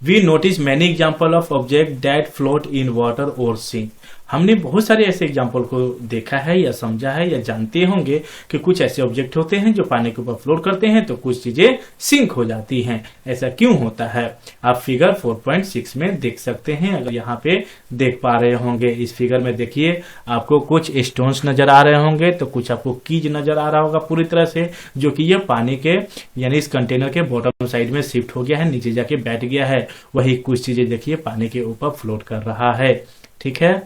We notice many example of object that float in water or sink, हमने बहुत सारे ऐसे एग्जाम्पल को देखा है या समझा है या जानते होंगे कि कुछ ऐसे ऑब्जेक्ट होते हैं जो पानी के ऊपर फ्लोट करते हैं तो कुछ चीजें सिंक हो जाती हैं। ऐसा क्यों होता है आप फिगर 4.6 में देख सकते हैं। अगर यहाँ पे देख पा रहे होंगे, इस फिगर में देखिए आपको कुछ स्टोन्स नजर आ रहे होंगे, तो कुछ आपको कीज नजर आ रहा होगा पूरी तरह से, जो कि ये पानी के यानी इस कंटेनर के बॉटम साइड में शिफ्ट हो गया है, नीचे जाके बैठ गया है। वही कुछ चीजें देखिए पानी के ऊपर फ्लोट कर रहा है। ठीक है,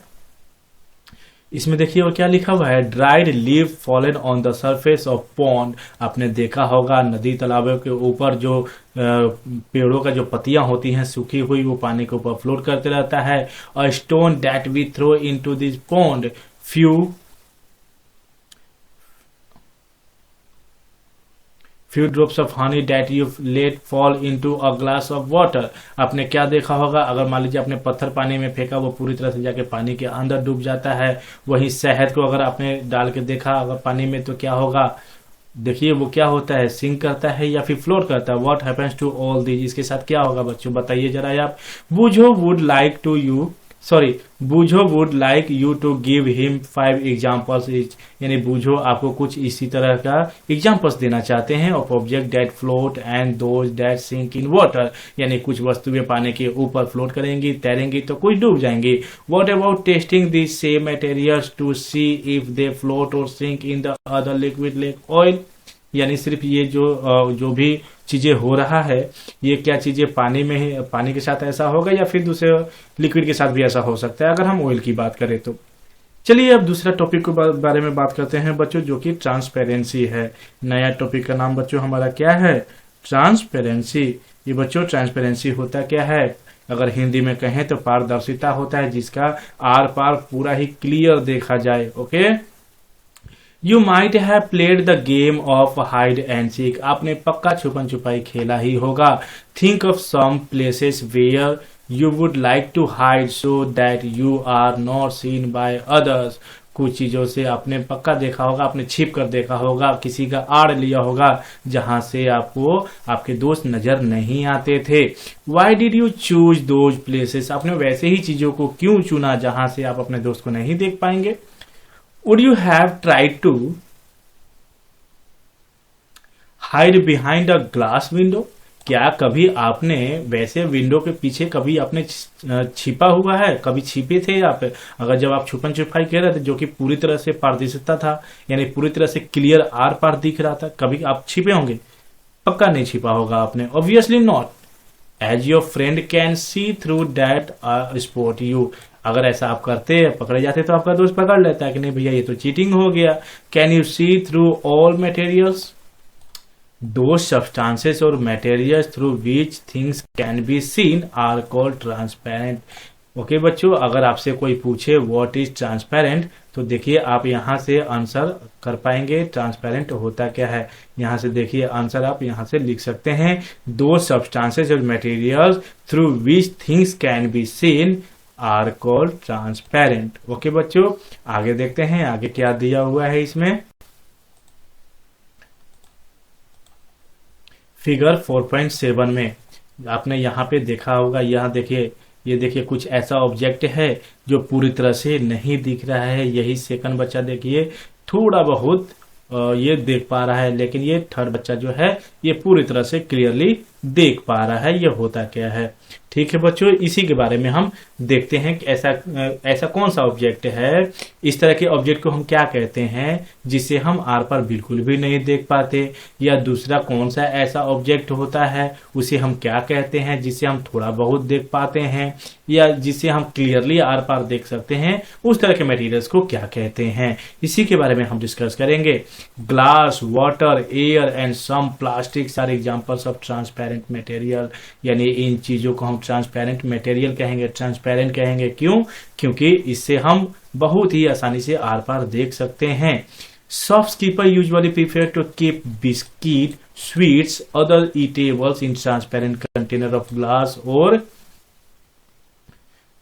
इसमें देखिए वो क्या लिखा हुआ है, dried leave fallen on the surface of pond. आपने देखा होगा नदी तालाबों के ऊपर जो पेड़ों का जो पत्तियां होती हैं सूखी हुई, वो पानी के ऊपर फ्लोट करते रहता है। A stone that we throw into this pond few drops of honey that you let fall into a glass of water। आपने क्या देखा होगा, अगर मान लीजिए आपने पत्थर पानी में फेंका, वो पूरी तरह से जाके पानी के अंदर डूब जाता है। वही शहद को अगर आपने डाल के देखा अगर पानी में, तो क्या होगा, देखिए वो क्या होता है, सिंक करता है या फिर फ्लोट करता है। What happens to all this, इसके साथ क्या होगा बच्चों बताइए जरा आप। Boojho would like you to give him 5 examples each, यानी बूझो आपको कुछ इसी तरह का एग्जाम्पल्स देना चाहते हैं of object that float and those that sink in water, यानी कुछ वस्तुएं पानी के ऊपर फ्लोट करेंगी, तैरेंगी, तो कुछ डूब जाएंगी। What about testing this same materials to see if they float और sink in the other liquid like oil, यानी सिर्फ ये जो भी चीजें हो रहा है, ये क्या चीजें पानी में है, पानी के साथ ऐसा होगा या फिर दूसरे लिक्विड के साथ भी ऐसा हो सकता है अगर हम ऑयल की बात करें तो। चलिए अब दूसरा टॉपिक के बारे में बात करते हैं बच्चों, जो कि ट्रांसपेरेंसी है। नया टॉपिक का नाम बच्चों हमारा क्या है, ट्रांसपेरेंसी। ये बच्चों ट्रांसपेरेंसी होता क्या है, अगर हिंदी में कहें तो पारदर्शिता होता है, जिसका आर पार पूरा ही क्लियर देखा जाए। Okay, you might have played the game of hide and seek, आपने पक्का छुपन छुपाई खेला ही होगा। Think of some places where you would like to hide so that you are not seen by others, कुछ चीजों से आपने पक्का देखा होगा, आपने छिप कर देखा होगा, किसी का आड़ लिया होगा जहां से आपको आपके दोस्त नजर नहीं आते थे। Why did you choose those places, आपने वैसे ही चीजों को क्यों चुना जहां से आप अपने दोस्त को नहीं देख पाएंगे। Would you have tried to hide behind a glass window, क्या कभी आपने वैसे विंडो के पीछे कभी आपने छिपा हुआ है, कभी छिपे थे आप, अगर जब आप छुपन छुपाई कह रहे थे जो कि पूरी तरह से पारदर्शिता था, यानी पूरी तरह से क्लियर आर पार दिख रहा था, कभी आप छिपे होंगे। पक्का नहीं छिपा होगा आपने, obviously not. As your friend can see through that spot you, अगर ऐसा आप करते पकड़े जाते तो आपका दोस्त पकड़ लेता है कि नहीं भैया ये तो चीटिंग हो गया। Can you see through all materials, those substances और materials through which things can be seen are called transparent. Okay बच्चों, अगर आपसे कोई पूछे व्हाट इज ट्रांसपेरेंट, तो देखिए आप यहाँ से आंसर कर पाएंगे ट्रांसपेरेंट होता क्या है। यहाँ से देखिए आंसर आप यहाँ से लिख सकते हैं, दो सब्सटेंसेस और materials through which things can be seen are called transparent. Okay बच्चों, आगे देखते हैं आगे क्या दिया हुआ है इसमें। फिगर 4.7 में आपने यहाँ पे देखा होगा, यहाँ देखिए ये देखिए कुछ ऐसा ऑब्जेक्ट है जो पूरी तरह से नहीं दिख रहा है। यही सेकंड बच्चा देखिए थोड़ा बहुत ये देख पा रहा है, लेकिन ये थर्ड बच्चा जो है ये पूरी तरह से क्लियरली देख पा रहा है ये होता क्या है। ठीक है बच्चों, इसी के बारे में हम देखते हैं कि ऐसा कौन सा ऑब्जेक्ट है, इस तरह के ऑब्जेक्ट को हम क्या कहते हैं जिसे हम आर पार बिल्कुल भी नहीं देख पाते, या दूसरा कौन सा ऐसा ऑब्जेक्ट होता है उसे हम क्या कहते हैं जिसे हम थोड़ा बहुत देख पाते हैं, या जिसे हम क्लियरली आर पार देख सकते हैं, उस तरह के मटेरियल्स को क्या कहते हैं, इसी के बारे में हम डिस्कस करेंगे। Glass, water, air and some plastics are examples of transparent material, यानी इन चीजों को हम ट्रांसपेरेंट मटेरियल कहेंगे, ट्रांसपेरेंट कहेंगे। क्यों? क्योंकि इससे हम बहुत ही आसानी से आर पार देख सकते हैं। Shopkeeper usually prefer to keep biscuit, sweets, other eatables in transparent container of glass और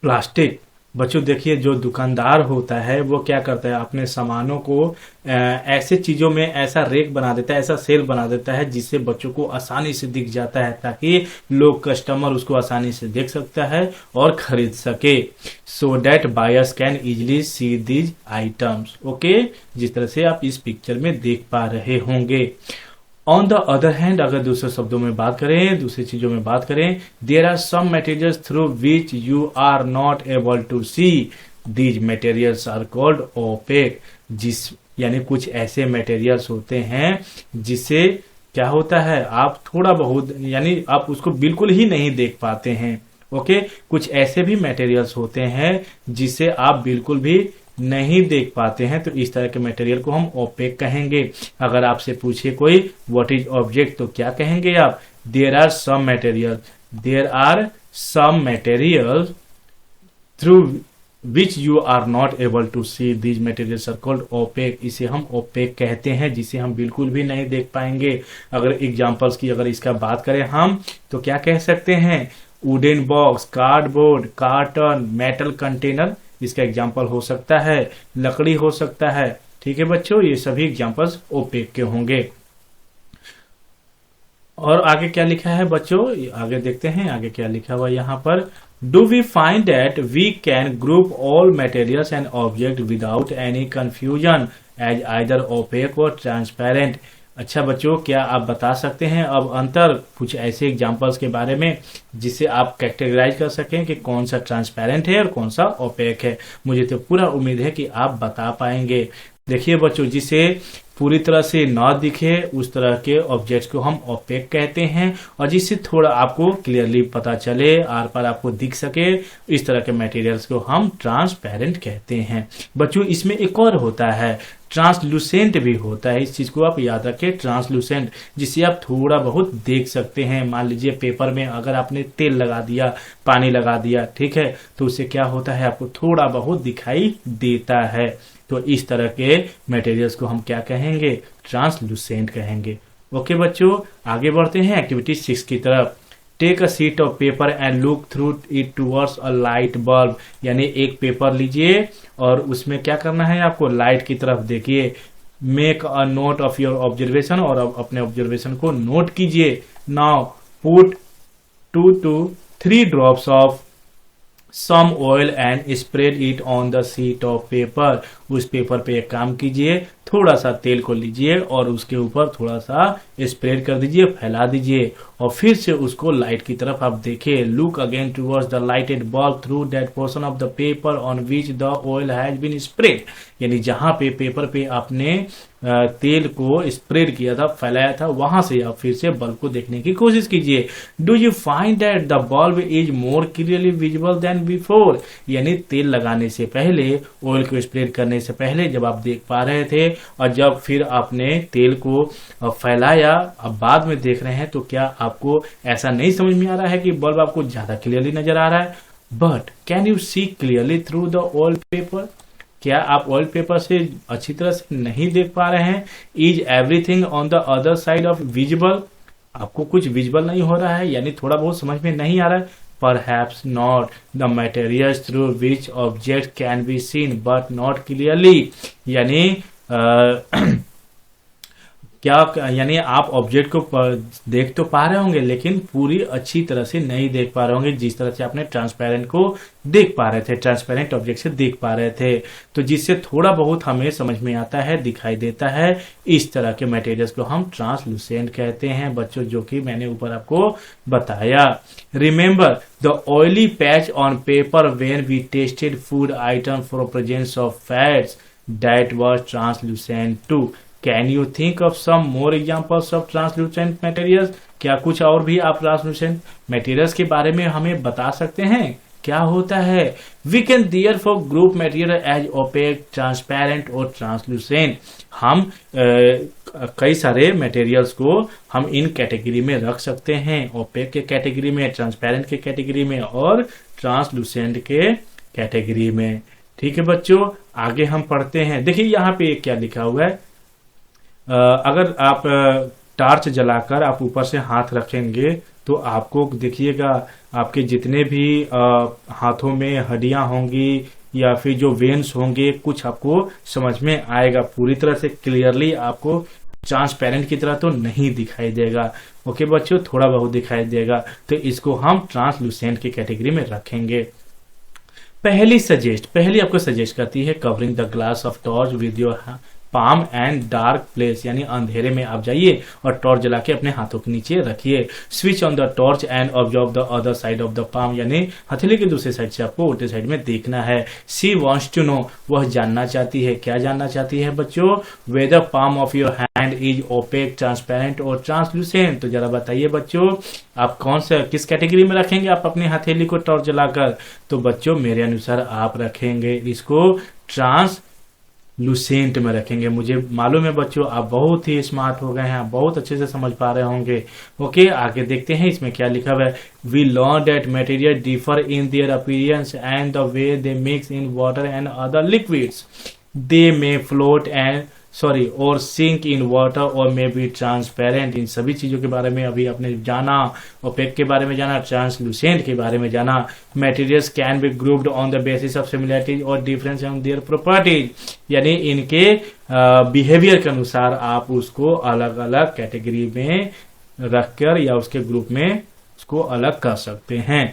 प्लास्टिक। बच्चों देखिए जो दुकानदार होता है वो क्या करता है, अपने सामानों को ऐसे चीजों में ऐसा रेक बना देता है, ऐसा सेल बना देता है जिससे बच्चों को आसानी से दिख जाता है, ताकि लोग कस्टमर उसको आसानी से देख सकता है और खरीद सके। So that buyers can easily see these items. Okay, जिस तरह से आप इस पिक्चर में देख पा रहे होंगे। ऑन द अदर हैंड, अगर दूसरे शब्दों में बात करें, दूसरी चीजों में बात करें, there are some materials through which you are not able to see, these materials are called opaque. यानी कुछ ऐसे मटेरियल्स होते हैं जिससे क्या होता है, आप थोड़ा बहुत यानी आप उसको बिल्कुल ही नहीं देख पाते हैं। ओके, कुछ ऐसे भी मटेरियल्स होते हैं जिसे आप बिल्कुल भी नहीं देख पाते हैं, तो इस तरह के मटेरियल को हम ओपेक कहेंगे। अगर आपसे पूछे कोई व्हाट इज ऑब्जेक्ट, तो क्या कहेंगे आप, there are some material, there are some material through which you are not able to see, these materials are called opaque. इसे हम ओपेक कहते हैं, जिसे हम बिल्कुल भी नहीं देख पाएंगे। अगर एग्जांपल्स की अगर इसका बात करें हम, तो क्या कह सकते हैं, wooden box, cardboard, carton, metal container इसका एग्जाम्पल हो सकता है, लकड़ी हो सकता है। ठीक है बच्चों, ये सभी एग्जाम्पल्स ओपेक के होंगे। और आगे क्या लिखा है बच्चों, आगे देखते हैं आगे क्या लिखा हुआ यहाँ पर। Do we find that we can group all materials and object without any confusion as either opaque और ट्रांसपेरेंट। अच्छा बच्चों, क्या आप बता सकते हैं अब अंतर कुछ ऐसे एग्जांपल्स के बारे में जिससे आप कैटेगराइज कर सकें कि कौन सा ट्रांसपेरेंट है और कौन सा ओपेक है। मुझे तो पूरा उम्मीद है कि आप बता पाएंगे। देखिए बच्चों, जिसे पूरी तरह से ना दिखे उस तरह के ऑब्जेक्ट्स को हम ओपेक कहते हैं, और जिससे थोड़ा आपको क्लियरली पता चले, आर पार आपको दिख सके, इस तरह के मटेरियल्स को हम ट्रांसपेरेंट कहते हैं। बच्चों इसमें एक और होता है, ट्रांसलूसेंट भी होता है। इस चीज को आप याद रखें, ट्रांसलूसेंट, जिसे आप थोड़ा बहुत देख सकते हैं। मान लीजिए पेपर में अगर आपने तेल लगा दिया, पानी लगा दिया, ठीक है, तो उससे क्या होता है, आपको थोड़ा बहुत दिखाई देता है। तो इस तरह के मटेरियल्स को हम क्या कहेंगे, ट्रांसलूसेंट कहेंगे। ओके बच्चों, आगे बढ़ते हैं एक्टिविटी 6 की तरफ। Take a sheet of paper and look through it towards a light bulb, यानी एक पेपर लीजिए और उसमें क्या करना है, आपको लाइट की तरफ देखिए। Make a note of your observation, और अपने ऑब्जर्वेशन को नोट कीजिए। Now put 2 to 3 drops of some oil and spread it on the sheet of paper. उस पेपर पे एक काम कीजिए, थोड़ा सा तेल को लीजिए और उसके ऊपर थोड़ा सा स्प्रेड कर दीजिए, फैला दीजिए, और फिर से उसको लाइट की तरफ आप देखिए। Look again towards the lighted bulb through that portion of the paper on which the oil has been spread, यानी जहां पे पेपर पे आपने तेल को स्प्रेड किया था, फैलाया था, वहां से आप फिर से बल्ब को देखने की कोशिश कीजिए। Do you find that the bulb is more clearly visible than before? यानी तेल लगाने से पहले, ऑयल को स्प्रेड करने से पहले जब आप देख पा रहे थे और जब फिर आपने तेल को फैलाया, अब बाद में देख रहे हैं, तो क्या आपको ऐसा नहीं समझ में आ रहा है कि बल्ब आपको ज्यादा क्लियरली नजर आ रहा है? But can you see clearly through the oil paper? क्या आप ऑयल पेपर से अच्छी तरह से नहीं देख पा रहे हैं? Is everything on the other side of visible? आपको कुछ विजिबल नहीं हो रहा है, यानी थोड़ा बहुत समझ में नहीं आ रहा है। Perhaps not. The materials through which object can be seen but not clearly. यानी क्या, यानी आप ऑब्जेक्ट को देख तो पा रहे होंगे लेकिन पूरी अच्छी तरह से नहीं देख पा रहे होंगे, जिस तरह से आपने ट्रांसपेरेंट को देख पा रहे थे, ट्रांसपेरेंट ऑब्जेक्ट से देख पा रहे थे। तो जिससे थोड़ा बहुत हमें समझ में आता है, दिखाई देता है। इस तरह के मटेरियल्स को हम ट्रांसलूसेंट कहते हैं बच्चों, जो कि मैंने ऊपर आपको बताया। Remember the oily patch on paper when we tested food item for presence of fats that was translucent too. Can you think of some more examples of translucent materials? क्या कुछ और भी आप ट्रांसलूसेंट मटेरियल्स के बारे में हमें बता सकते हैं? क्या होता है? We can therefore group material as opaque, transparent और ट्रांसलूसेंट। हम कई सारे मटेरियल्स को हम इन कैटेगरी में रख सकते हैं, ओपेक के कैटेगरी में, ट्रांसपेरेंट के कैटेगरी में और ट्रांसलूसेंट के कैटेगरी में। ठीक है बच्चों, आगे हम पढ़ते हैं। देखिए यहाँ पे क्या लिखा हुआ है। अगर आप टार्च जलाकर आप ऊपर से हाथ रखेंगे तो आपको देखिएगा आपके जितने भी हाथों में हड्डियां होंगी या फिर जो वेन्स होंगे, कुछ आपको समझ में आएगा। पूरी तरह से क्लियरली आपको ट्रांसपेरेंट की तरह तो नहीं दिखाई देगा। ओके बच्चों, थोड़ा बहुत दिखाई देगा, तो इसको हम ट्रांसलूसेंट की कैटेगरी में रखेंगे। पहली आपको सजेस्ट करती है covering the glass of torch with your palm and dark place, यानी अंधेरे में आप जाइए और टॉर्च जला के अपने हाथों के नीचे रखिए। Switch on the torch and observe the other side of the palm, यानी हथेली के दूसरे साइड से आपको उल्टे साइड में देखना है। सी वॉन्ट्स टू नो, वह जानना चाहती है। क्या जानना चाहती है बच्चों? Whether palm of your hand is opaque, transparent और ट्रांसलूसेंट। तो जरा बताइए बच्चों, आप कौन सा, किस कैटेगरी में रखेंगे आप अपनी हथेली को टॉर्च जलाकर? तो बच्चों मेरे अनुसार आप रखेंगे इसको ट्रांसलूसेंट में रखेंगे। मुझे मालूम है बच्चों आप बहुत ही स्मार्ट हो गए हैं, आप बहुत अच्छे से समझ पा रहे होंगे। ओके, आगे देखते हैं इसमें क्या लिखा हुआ है। We learn that material differ in their appearance and the way they mix in water and other liquids. They may float और सिंक इन वाटर और मे बी ट्रांसपेरेंट। इन सभी चीजों के बारे में अभी आपने जाना, ओपेक के बारे में जाना, ट्रांसलूसेंट के बारे में जाना। Materials can be grouped on the basis of similarities और डिफरेंस ऑन देयर प्रॉपर्टीज, यानी इनके बिहेवियर के अनुसार आप उसको अलग अलग कैटेगरी में रखकर या उसके ग्रुप में उसको अलग कर सकते हैं।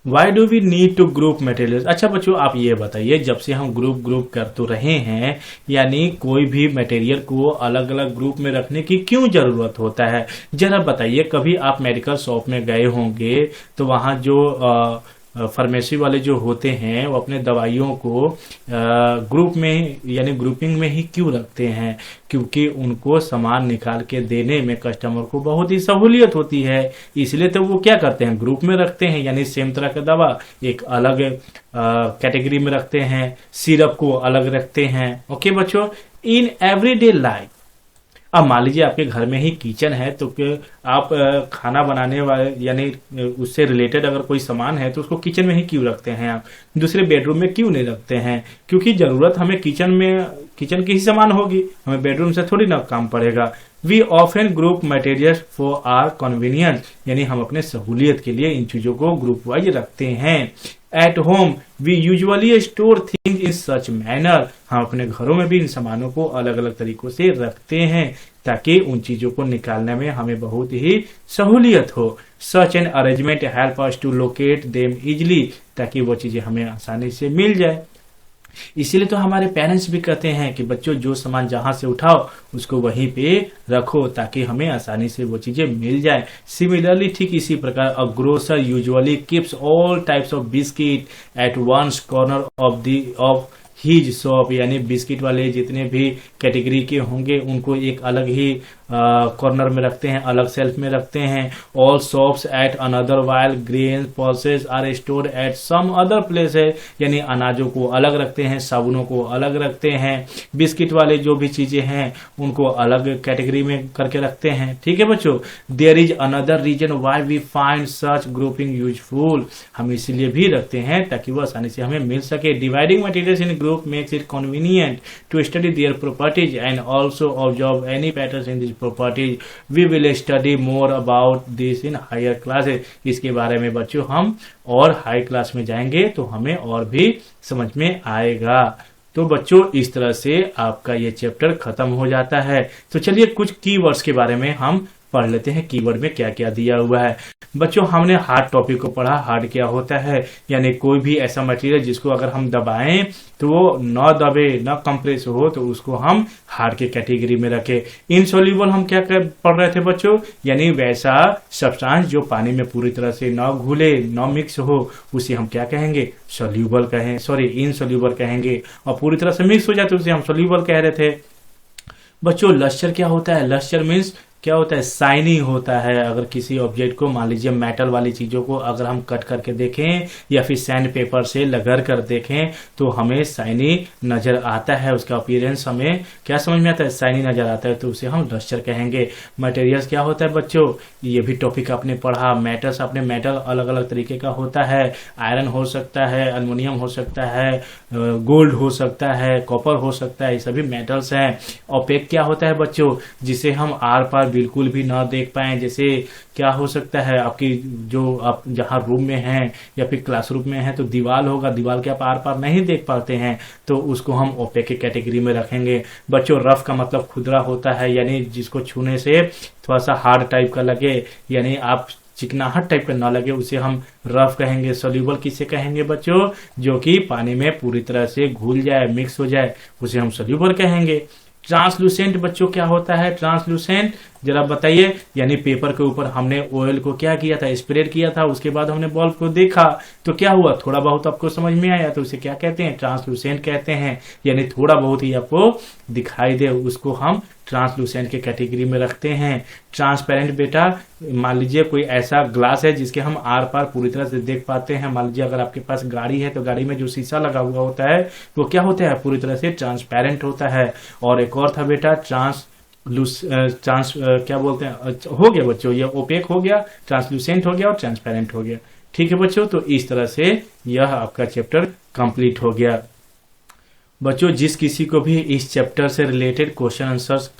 Why do we need to group materials? अच्छा बच्चों आप ये बताइए, जब से हम ग्रुप कर तो रहे हैं, यानी कोई भी मटेरियल को अलग अलग ग्रुप में रखने की क्यों जरूरत होता है? जरा बताइए। कभी आप मेडिकल शॉप में गए होंगे तो वहां जो फार्मेसी वाले जो होते हैं वो अपने दवाइयों को ग्रुप में यानी ग्रुपिंग में ही क्यों रखते हैं? क्योंकि उनको सामान निकाल के देने में कस्टमर को बहुत ही सहूलियत होती है, इसलिए तो वो क्या करते हैं, ग्रुप में रखते हैं। यानी सेम तरह का दवा एक अलग कैटेगरी में रखते हैं, सिरप को अलग रखते हैं। ओके बच्चों, इन एवरीडे लाइफ, अब मान लीजिए आपके घर में ही किचन है तो आप खाना बनाने वाले यानी उससे रिलेटेड अगर कोई सामान है तो उसको किचन में ही क्यों रखते हैं? आप दूसरे बेडरूम में क्यों नहीं रखते हैं? क्योंकि जरूरत हमें किचन की ही सामान होगी, हमें बेडरूम से थोड़ी ना काम पड़ेगा। We often group materials for our convenience, यानी हम अपने सहूलियत के लिए इन चीजों को ग्रुप वाइज रखते हैं। At home we usually store things in such manner, हम अपने घरों में भी इन सामानों को अलग अलग तरीकों से रखते हैं ताकि उन चीजों को निकालने में हमें बहुत ही सहूलियत हो। Such an arrangement help us to locate them easily, ताकि वो चीजें हमें आसानी से मिल जाए। इसीलिए तो हमारे पेरेंट्स भी कहते हैं कि बच्चों जो सामान जहां से उठाओ उसको वहीं पे रखो ताकि हमें आसानी से वो चीजें मिल जाए। सिमिलरली ठीक इसी प्रकार a grocer usually keeps all types of biscuit at one's corner of his shop, यानी बिस्किट वाले जितने भी कैटेगरी के होंगे उनको एक अलग ही कॉर्नर में रखते हैं, अलग सेल्फ में रखते हैं। All shops at another while grain pulses are stored at some other place है, यानी अनाजों को अलग रखते हैं, साबुनों को अलग रखते हैं, बिस्किट वाले जो भी चीजें हैं उनको अलग कैटेगरी में करके रखते हैं। ठीक है बच्चों, there is another reason why we find such grouping useful, हम इसीलिए भी रखते हैं ताकि वो आसानी से हमें मिल सके। Dividing materials in group makes it convenient to study their properties and also observe any pattern in this properties. We will study more about this in higher classes, इसके बारे में बच्चों हम और हाई क्लास में जाएंगे तो हमें और भी समझ में आएगा। तो बच्चों इस तरह से आपका ये चैप्टर खत्म हो जाता है। तो चलिए कुछ कीवर्ड्स के बारे में हम पढ़ लेते हैं, कीवर्ड में क्या क्या दिया हुआ है। बच्चों हमने हार्ड टॉपिक को पढ़ा। हार्ड क्या होता है, यानी कोई भी ऐसा मटेरियल जिसको अगर हम दबाएं तो वो न दबे न कंप्रेस हो तो उसको हम हार्ड के कैटेगरी में रखें। इनसॉल्युबल हम क्या पढ़ रहे थे बच्चों, यानी वैसा सब्सटेंस जो पानी में पूरी तरह से न घुले न मिक्स हो उसे हम क्या कहेंगे, सॉल्युबल कहें, सॉरी इनसॉल्युबल कहेंगे। और पूरी तरह से मिक्स हो जाए तो उसे हम सॉल्युबल कह रहे थे। बच्चों लस्टर क्या होता है, लस्टर मीन्स क्या होता है, शाइनी होता है। अगर किसी ऑब्जेक्ट को मान लीजिए मेटल वाली चीजों को अगर हम कट करके देखें या फिर सैंड पेपर से लगड़ कर देखें तो हमें शाइनी नजर आता है, उसका अपीयरेंस हमें क्या समझ में आता है, शाइनी नजर आता है, तो उसे हम लस्टर कहेंगे। मटेरियल्स क्या होता है बच्चों, ये भी टॉपिक आपने पढ़ा। मेटल्स, अपने मेटल अलग अलग तरीके का होता है, आयरन हो सकता है, एल्युमिनियम हो सकता है, गोल्ड हो सकता है, कॉपर हो सकता है, ये सभी मेटल्स हैं। ओपेक क्या होता है बच्चों, जिसे हम आर पार बिल्कुल भी ना देख पाए, जैसे क्या हो सकता है आपकी जो आप जहां रूम में हैं या फिर क्लासरूम में हैं तो दीवार होगा, दीवार के आप आर पार नहीं देख पाते हैं तो उसको हम ओपेक की कैटेगरी में रखेंगे। बच्चों रफ का मतलब खुदरा होता है, यानी जिसको छूने से थोड़ा सा हार्ड टाइप का लगे, यानी आप चिकनाहट टाइप का ना लगे उसे हम रफ कहेंगे। सोल्यूबल किसे कहेंगे बच्चों, जो कि पानी में पूरी तरह से घुल जाए, मिक्स हो जाए, उसे हम सोल्यूबल कहेंगे। ट्रांसलूसेंट बच्चों क्या होता है, ट्रांसलूसेंट जरा बताइए, यानी पेपर के ऊपर हमने ऑयल को क्या किया था, स्प्रेड किया था, उसके बाद हमने बल्ब को देखा तो क्या हुआ, थोड़ा बहुत आपको समझ में आया तो उसे क्या कहते हैं, ट्रांसलूसेंट कहते हैं। यानी थोड़ा बहुत ही आपको दिखाई दे उसको हम ट्रांसलूसेंट के कैटेगरी में रखते हैं। ट्रांसपेरेंट बेटा, मान लीजिए कोई ऐसा ग्लास है जिसके हम आर पार पूरी तरह से देख पाते हैं। मान लीजिए अगर आपके पास गाड़ी है तो गाड़ी में जो शीशा लगा हुआ होता है वो क्या होता है, पूरी तरह से ट्रांसपेरेंट होता है। और एक और था बेटा क्या बोलते हैं, हो गया बच्चों, ये ओपेक हो गया, ट्रांसलूसेंट हो गया और ट्रांसपेरेंट हो गया। ठीक है बच्चों, तो इस तरह से यह आपका चैप्टर कंप्लीट हो गया। बच्चों जिस किसी को भी इस चैप्टर से related question answers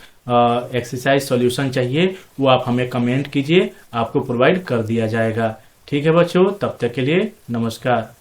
exercise solution चाहिए वो आप हमें कमेंट कीजिए, आपको प्रोवाइड कर दिया जाएगा। ठीक है बच्चों, तब तक के लिए नमस्कार।